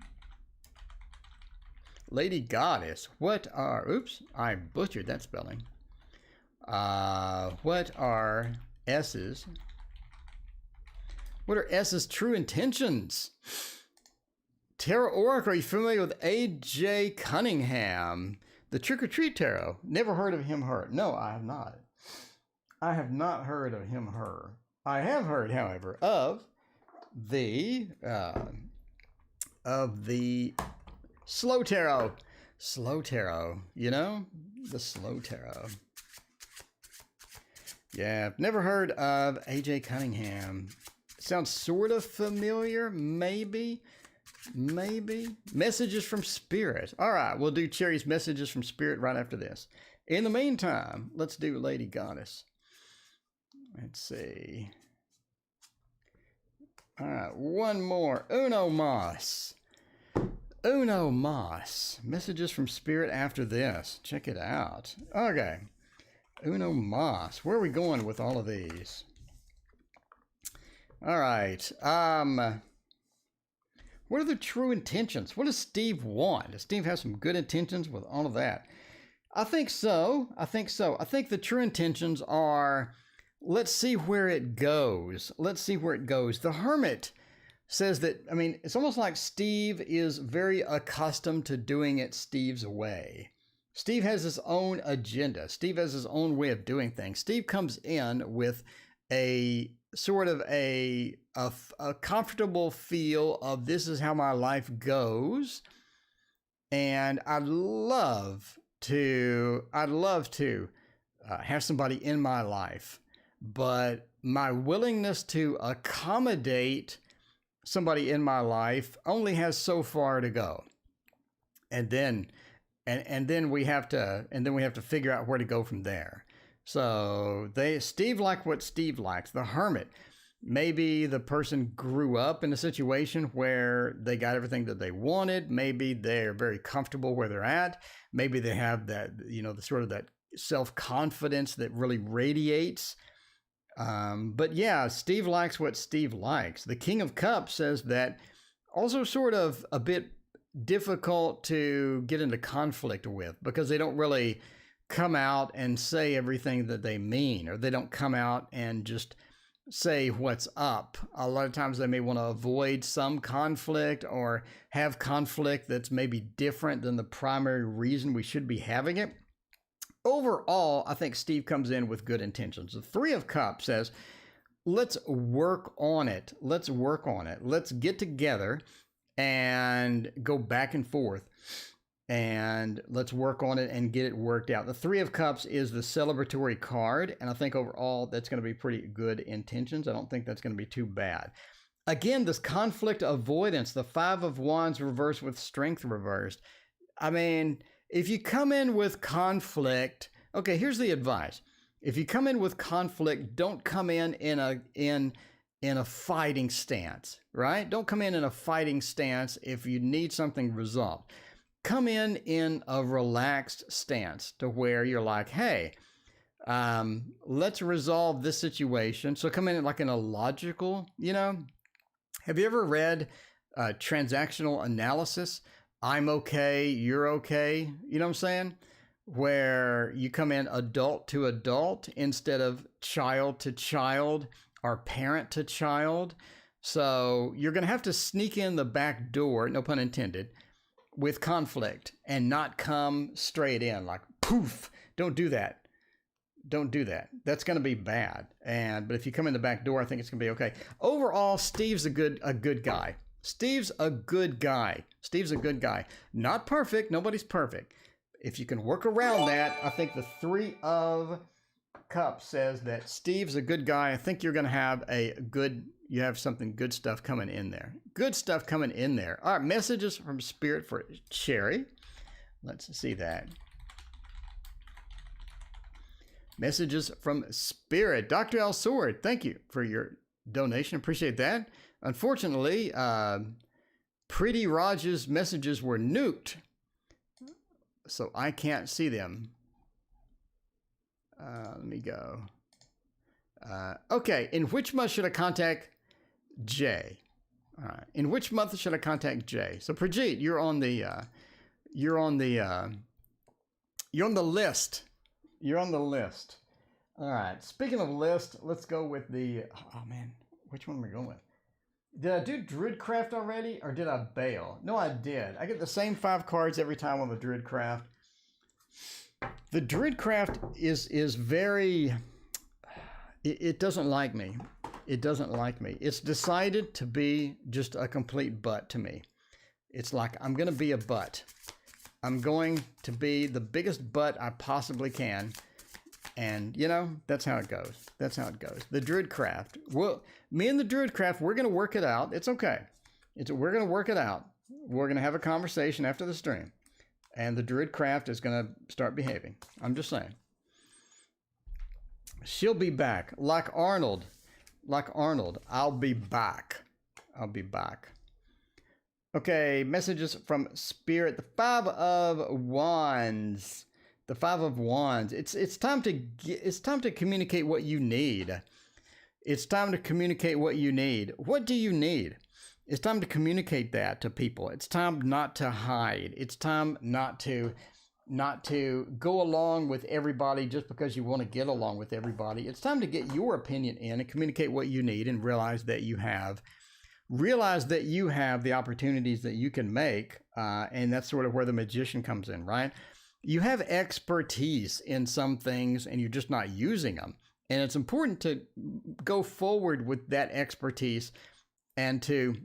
Goddess, what are, oops, I butchered that spelling. What are S's true intentions? Tarot Oracle, are you familiar with A.J. Cunningham? The Trick or Treat Tarot. Never heard of him, her. No, I have not. I have not heard of him, her. I have heard, however, of the Slow Tarot. Slow Tarot, you know? The Slow Tarot. Yeah, never heard of A.J. Cunningham. Sounds sort of familiar, maybe. Messages from Spirit. All right, we'll do Cherry's Messages from Spirit right after this. In the meantime, let's do Lady Goddess. Let's see. All right, one more. Uno mas. Uno mas. Messages from Spirit after this. Check it out. Okay. Uno mas. Where are we going with all of these? All right. What are the true intentions? What does Steve want? Does Steve have some good intentions with all of that? I think so. I think the true intentions are, let's see where it goes. Let's see where it goes. The Hermit says that, I mean, it's almost like Steve is very accustomed to doing it Steve's way. Steve has his own agenda. Steve has his own way of doing things. Steve comes in with a sort of a comfortable feel of, this is how my life goes. And I'd love to have somebody in my life, but my willingness to accommodate somebody in my life only has so far to go. And then we have to figure out where to go from there. So Steve likes what Steve likes. The Hermit, maybe the person grew up in a situation where they got everything that they wanted. Maybe they're very comfortable where they're at. Maybe they have that, the sort of that self-confidence that really radiates. But yeah, Steve likes what Steve likes. The King of Cups says that also sort of a bit difficult to get into conflict with, because they don't really come out and say everything that they mean, or they don't come out and just say what's up. A lot of times they may want to avoid some conflict, or have conflict that's maybe different than the primary reason we should be having it. Overall, I think Steve comes in with good intentions. The Three of Cups says, let's work on it. Let's work on it. Let's get together and go back and forth, and let's work on it and get it worked out. The Three of Cups is the celebratory card, and I think overall that's going to be pretty good intentions. I don't think that's going to be too bad. Again, this conflict avoidance, the Five of Wands reversed with Strength reversed. I mean, if you come in with conflict, okay, here's the advice. If you come in with conflict, don't come in a fighting stance, right? Don't come in a fighting stance if you need something resolved. Come in a relaxed stance to where you're like, hey, let's resolve this situation. So come in like in a logical, have you ever read transactional analysis? I'm okay, you're okay. You know what I'm saying? Where you come in adult to adult instead of child to child or parent to child. So you're going to have to sneak in the back door, no pun intended, with conflict, and not come straight in like poof. Don't do that. Don't do that. That's going to be bad. But if you come in the back door, I think it's going to be okay. Overall, Steve's a good guy. Steve's a good guy. Steve's a good guy. Not perfect. Nobody's perfect. If you can work around that, I think the Three of Cups says that Steve's a good guy. I think you're going to have you have something good stuff coming in there. Good stuff coming in there. All right, messages from Spirit for Cherry. Let's see that. Messages from Spirit. Dr. Al Sword, thank you for your donation. Appreciate that. Unfortunately, Pretty Raj's messages were nuked, so I can't see them. Let me go. Okay, in which month should I contact Jay? All right, in which month should I contact Jay? So Prajit, you're on the list. You're on the list. All right. Speaking of list, let's go with the. Oh man, which one am I going with? Did I do Druidcraft already, or did I bail? No, I did. I get the same 5 cards every time on the Druidcraft. The Druidcraft is very. It doesn't like me. It doesn't like me. It's decided to be just a complete butt to me. It's like, I'm going to be a butt. I'm going to be the biggest butt I possibly can. And, that's how it goes. That's how it goes. The Druidcraft. Well, me and the Druidcraft, we're going to work it out. It's okay. We're going to work it out. We're going to have a conversation after the stream. And the Druidcraft is going to start behaving. I'm just saying. She'll be back. Like Arnold. I'll be back. I'll be back. Okay, messages from Spirit. The Five of Wands. The Five of Wands. It's time to communicate what you need. It's time to communicate what you need. What do you need? It's time to communicate that to people. It's time not to hide. It's time not to go along with everybody just because you want to get along with everybody. It's time to get your opinion in and communicate what you need and realize that you have the opportunities that you can make. And that's sort of where the magician comes in, right? You have expertise in some things and you're just not using them. And it's important to go forward with that expertise and to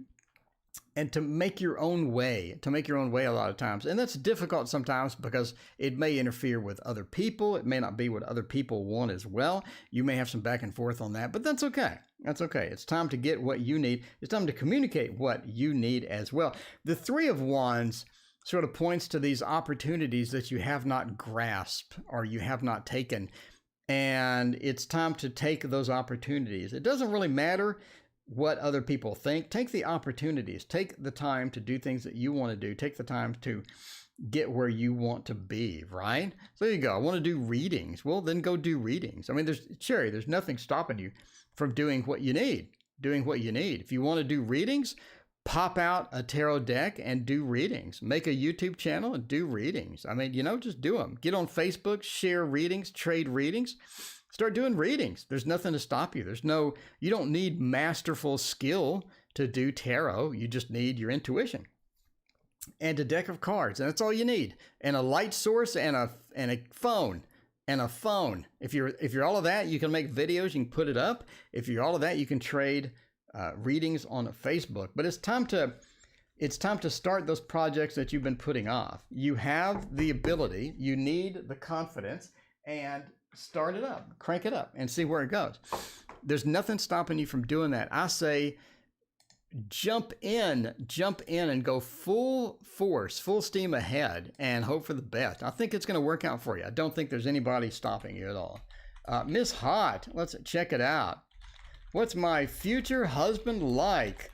make your own way, a lot of times. And that's difficult sometimes because it may interfere with other people. It may not be what other people want as well. You may have some back and forth on that, but that's okay. That's okay. It's time to get what you need. It's time to communicate what you need as well. The Three of Wands sort of points to these opportunities that you have not grasped or you have not taken. And it's time to take those opportunities. It doesn't really matter what other people think. Take the opportunities. Take the time to do things that you want to do. Take the time to get where you want to be, right? So there you go. I want to do readings. Well, then go do readings. I mean, there's nothing stopping you from doing what you need. If you want to do readings, pop out a tarot deck and do readings. Make a YouTube channel and do readings. I mean, just do them. Get on Facebook, share readings, trade readings. Start doing readings. There's nothing to stop you. You don't need masterful skill to do tarot. You just need your intuition and a deck of cards. And that's all you need. And a light source and a phone. If you're all of that, you can make videos, you can put it up. If you're all of that, you can trade readings on Facebook. But it's time to start those projects that you've been putting off. You have the ability, you need the confidence, and start it up, crank it up, and see where it goes. There's nothing stopping you from doing that. I say jump in and go full force, full steam ahead, and hope for the best. I think it's going to work out for you. I don't think there's anybody stopping you at all. Miss Hot, let's check it out. What's my future husband like?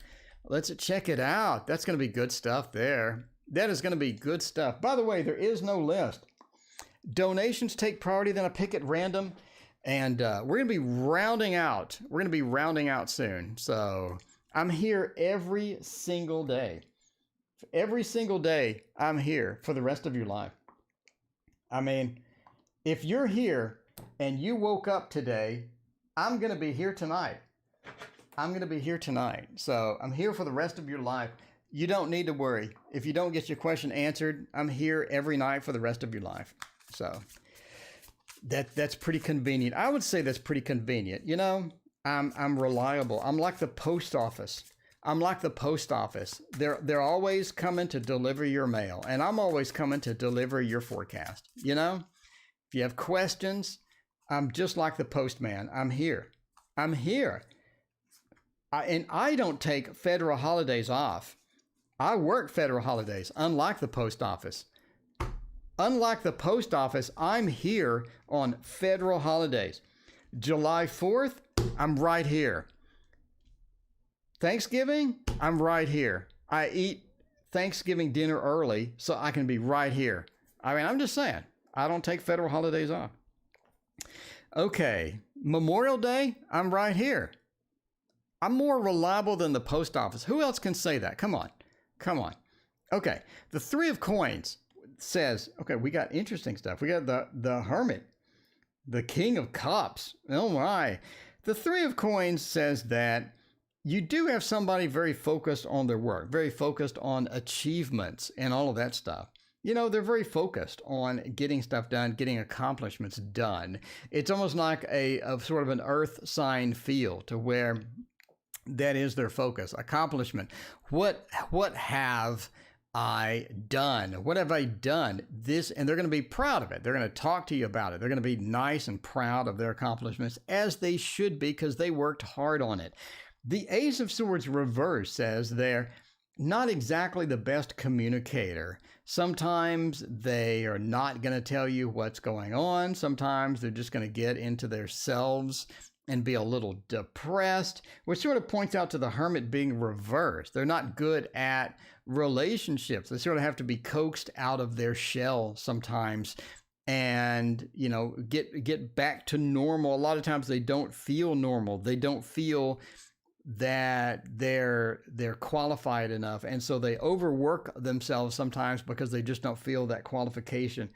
Let's check it out. That's going to be good stuff there. That is going to be good stuff. By the way, there is no list. Donations take priority, then I pick at random. And we're going to be rounding out. We're going to be rounding out soon. So I'm here every single day. Every single day, I'm here for the rest of your life. I mean, if you're here and you woke up today, I'm going to be here tonight. So I'm here for the rest of your life. You don't need to worry. If you don't get your question answered, I'm here every night for the rest of your life. So that's pretty convenient. I would say that's pretty convenient. I'm reliable. I'm like the post office. They're always coming to deliver your mail, and I'm always coming to deliver your forecast. If you have questions, I'm just like the postman. I'm here. And I don't take federal holidays off. I work federal holidays, unlike the post office. I'm here on federal holidays. July 4th, I'm right here. Thanksgiving, I'm right here. I eat Thanksgiving dinner early so I can be right here. I mean, I'm just saying, I don't take federal holidays off. Okay, Memorial Day, I'm right here. I'm more reliable than the post office. Who else can say that? Come on. Okay, the Three of Coins says, okay, we got interesting stuff. We got the Hermit, the King of Cups. Oh my. The Three of Coins says that you do have somebody very focused on their work, very focused on achievements and all of that stuff. They're very focused on getting stuff done, getting accomplishments done. It's almost like a sort of an earth sign feel to where that is their focus. Accomplishment. What have I done? What have I done? This, and they're going to be proud of it. They're going to talk to you about it. They're going to be nice and proud of their accomplishments, as they should be, because they worked hard on it. The Ace of Swords reverse says they're not exactly the best communicator. Sometimes they are not going to tell you what's going on. Sometimes they're just going to get into themselves and be a little depressed, which sort of points out to the Hermit being reversed. They're not good at relationships. They sort of have to be coaxed out of their shell sometimes and, you know, get back to normal. A lot of times they don't feel normal. They don't feel that they're qualified enough. And so they overwork themselves sometimes because they just don't feel that qualification.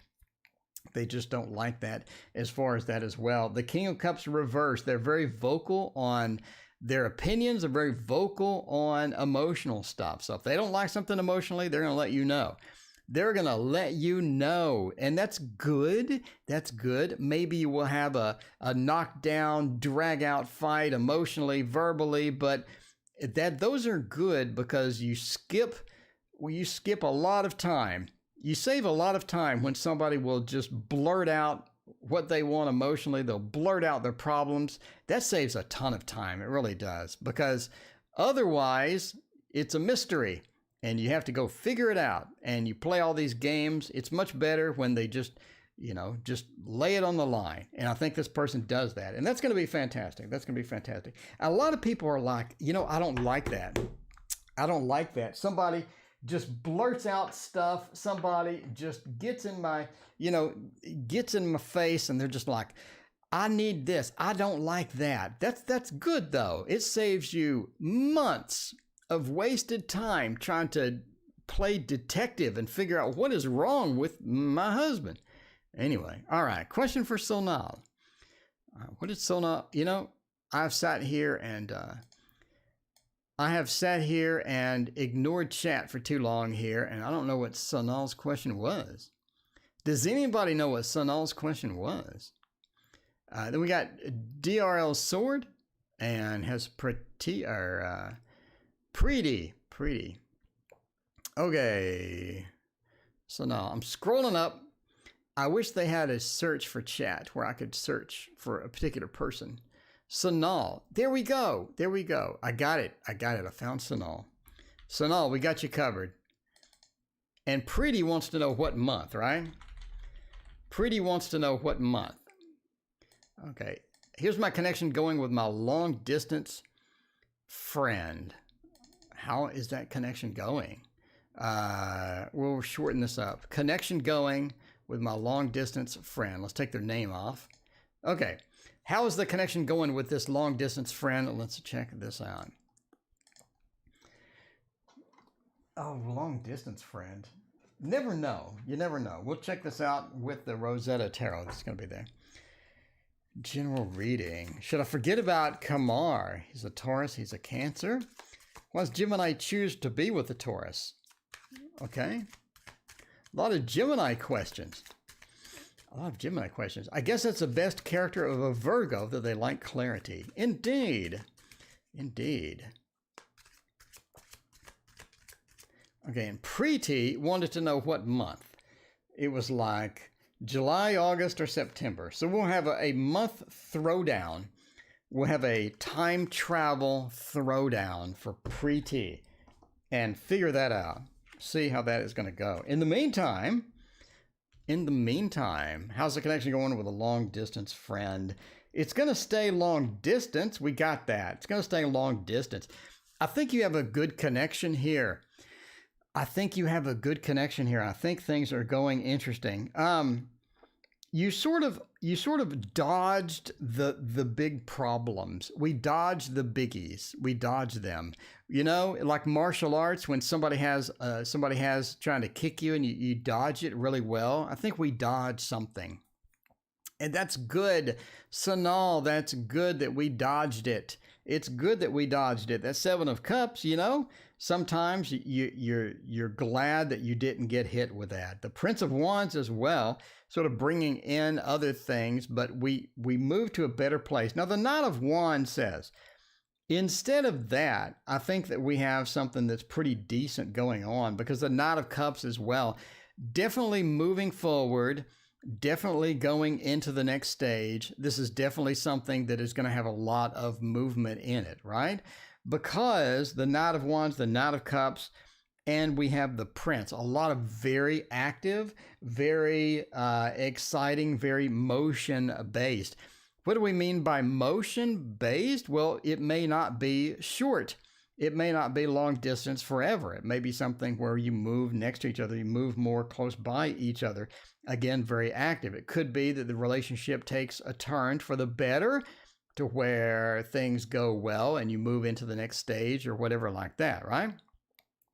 They just don't like that as far as that as well. The King of Cups reversed. They're very vocal on their opinions. They're very vocal on emotional stuff. So if they don't like something emotionally, they're going to let you know. They're going to let you know. And that's good. That's good. Maybe you will have a knockdown, drag out fight emotionally, verbally, but those are good because you skip a lot of time. You save a lot of time when somebody will just blurt out what they want emotionally. They'll blurt out their problems. That saves a ton of time. It really does. Because otherwise, it's a mystery. And you have to go figure it out. And you play all these games. It's much better when they just lay it on the line. And I think this person does that. And that's going to be fantastic. That's going to be fantastic. A lot of people are like, I don't like that. I don't like that. Somebody just blurts out stuff. Somebody just gets in my face and they're just like, I need this. I don't like that. That's good though. It saves you months of wasted time trying to play detective and figure out what is wrong with my husband. Anyway, all right. Question for Sonal. What did Sonal, I've sat here and ignored chat for too long here, and I don't know what Sonal's question was. Does anybody know what Sonal's question was? Then we got DRL Sword and has Preeti. Okay. So now I'm scrolling up. I wish they had a search for chat where I could search for a particular person. Sonal. There we go. I got it. I found Sonal. Sonal, we got you covered. And Preeti wants to know what month, right? Preeti wants to know what month. Okay. Here's my connection going with my long distance friend. How is that connection going? We'll shorten this up. Connection going with my long distance friend. Let's take their name off. Okay. How is the connection going with this long distance friend? Let's check this out. Oh, long distance friend. Never know. You never know. We'll check this out with the Rosetta Tarot. It's going to be there. General reading. Should I forget about Kamar? He's a Taurus. He's a Cancer. Why does Gemini choose to be with the Taurus? Okay. A lot of Gemini questions. I guess that's the best character of a Virgo, that they like clarity. Indeed. Okay, and Preeti wanted to know what month. It was like July, August, or September. So we'll have a month throwdown. We'll have a time travel throwdown for Preeti and figure that out. See how that is going to go. In the meantime, how's the connection going with a long distance friend? It's going to stay long distance. We got that. It's going to stay long distance. I think you have a good connection here. I think things are going interesting. You sort of dodged the big problems. We dodged the biggies. We dodged them. Like martial arts, when somebody has trying to kick you and you dodge it really well. I think we dodged something. And that's good. Sonal, that's good that we dodged it. It's good that we dodged it. That Seven of Cups, sometimes you're glad that you didn't get hit with that. The Prince of Wands as well, sort of bringing in other things, but we moved to a better place. Now, the Knight of Wands says, instead of that, I think that we have something that's pretty decent going on, because the Knight of Cups as well, definitely moving forward, definitely going into the next stage. This is definitely something that is going to have a lot of movement in it, right? Because the Knight of Wands, the Knight of Cups, and we have the Prince. A lot of very active, very exciting, very motion-based. What do we mean by motion-based? Well, it may not be short. It may not be long distance forever. It may be something where you move next to each other, you move more close by each other. Again, very active. It could be that the relationship takes a turn for the better to where things go well and you move into the next stage or whatever like that, right?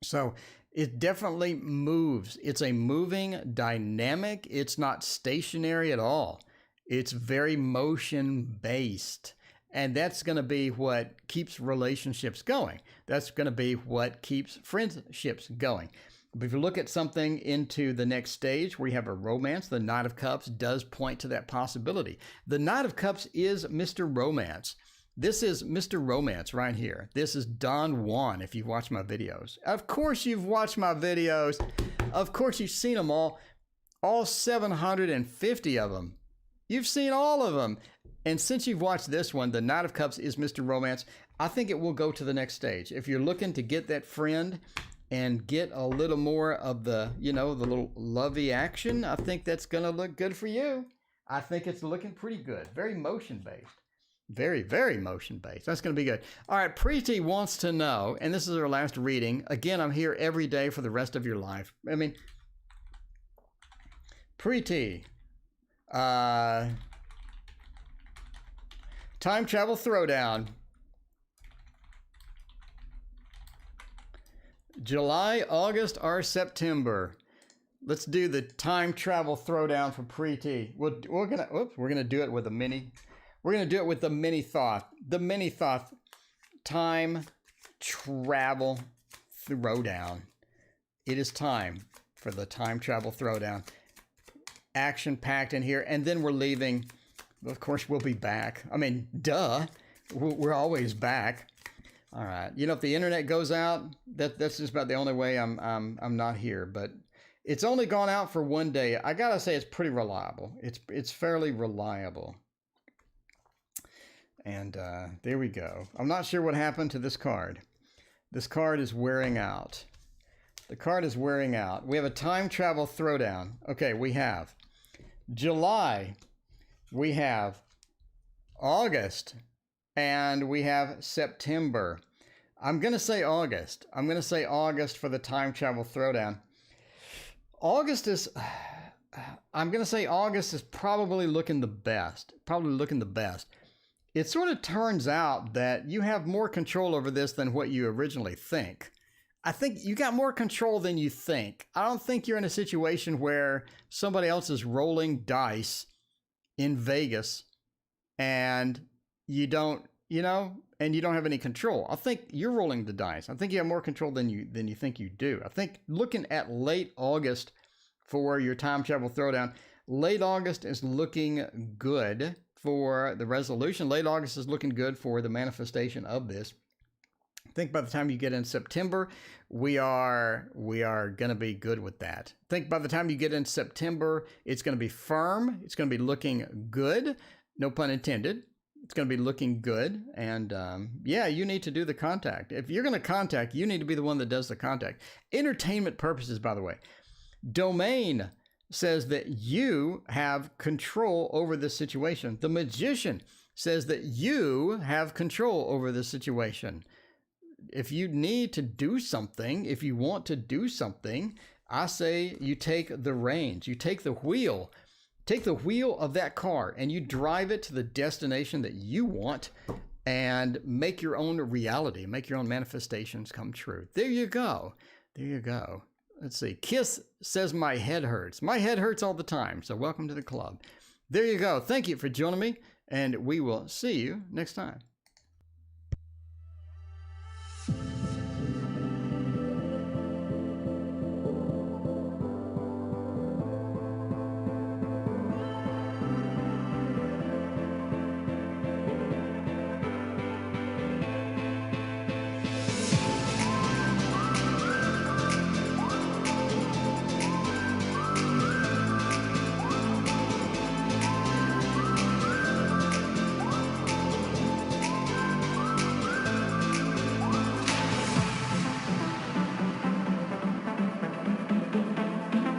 So it definitely moves. It's a moving dynamic. It's not stationary at all. It's very motion-based. And that's going to be what keeps relationships going. That's going to be what keeps friendships going. But if you look at something into the next stage where you have a romance, the Knight of Cups does point to that possibility. The Knight of Cups is Mr. Romance. This is Mr. Romance right here. This is Don Juan, if you've watched my videos. Of course you've watched my videos. Of course you've seen them all 750 of them. You've seen all of them. And since you've watched this one, the Knight of Cups is Mr. Romance, I think it will go to the next stage. If you're looking to get that friend and get a little more of the, the little lovey action, I think that's going to look good for you. I think it's looking pretty good. Very motion-based. Very, very motion-based. That's going to be good. All right, Preeti wants to know, and this is our last reading. Again, I'm here every day for the rest of your life. I mean, Preeti, time travel throwdown. July, August, or September? Let's do the time travel throwdown for Preeti. We're gonna do it with a mini. We're gonna do it with the mini thought. The mini thought. Time travel throwdown. It is time for the time travel throwdown. Action packed in here, and then we're leaving. Of course, we'll be back. I mean, duh. We're always back. All right. If the internet goes out, that's just about the only way I'm not here. But it's only gone out for one day. I gotta say, it's pretty reliable. It's fairly reliable. And there we go. I'm not sure what happened to this card. This card is wearing out. The card is wearing out. We have a time travel throwdown. Okay, we have July. We have August. And we have September. I'm going to say August. I'm going to say August for the time travel throwdown. August is... I'm going to say August is probably looking the best. It sort of turns out that you have more control over this than what you originally think. I think you got more control than you think. I don't think you're in a situation where somebody else is rolling dice in Vegas and you don't, and you don't have any control. I think you're rolling the dice. I think you have more control than you think you do. I think looking at late August for your time travel throwdown, late August is looking good for the resolution. Late August is looking good for the manifestation of this. I think by the time you get in September, we are going to be good with that. I think by the time you get in September, it's going to be firm. It's going to be looking good. No pun intended. It's going to be looking good. And yeah, you need to do the contact. If you're going to contact, you need to be the one that does the contact. Entertainment purposes, by the way. Domain says that you have control over this situation. The Magician says that you have control over this situation. If you need to do something, if you want to do something, I say you take the reins, you take the wheel. Take the wheel of that car and you drive it to the destination that you want and make your own reality, make your own manifestations come true. There you go. There you go. Let's see. Kiss says my head hurts. My head hurts all the time. So welcome to the club. There you go. Thank you for joining me and we will see you next time.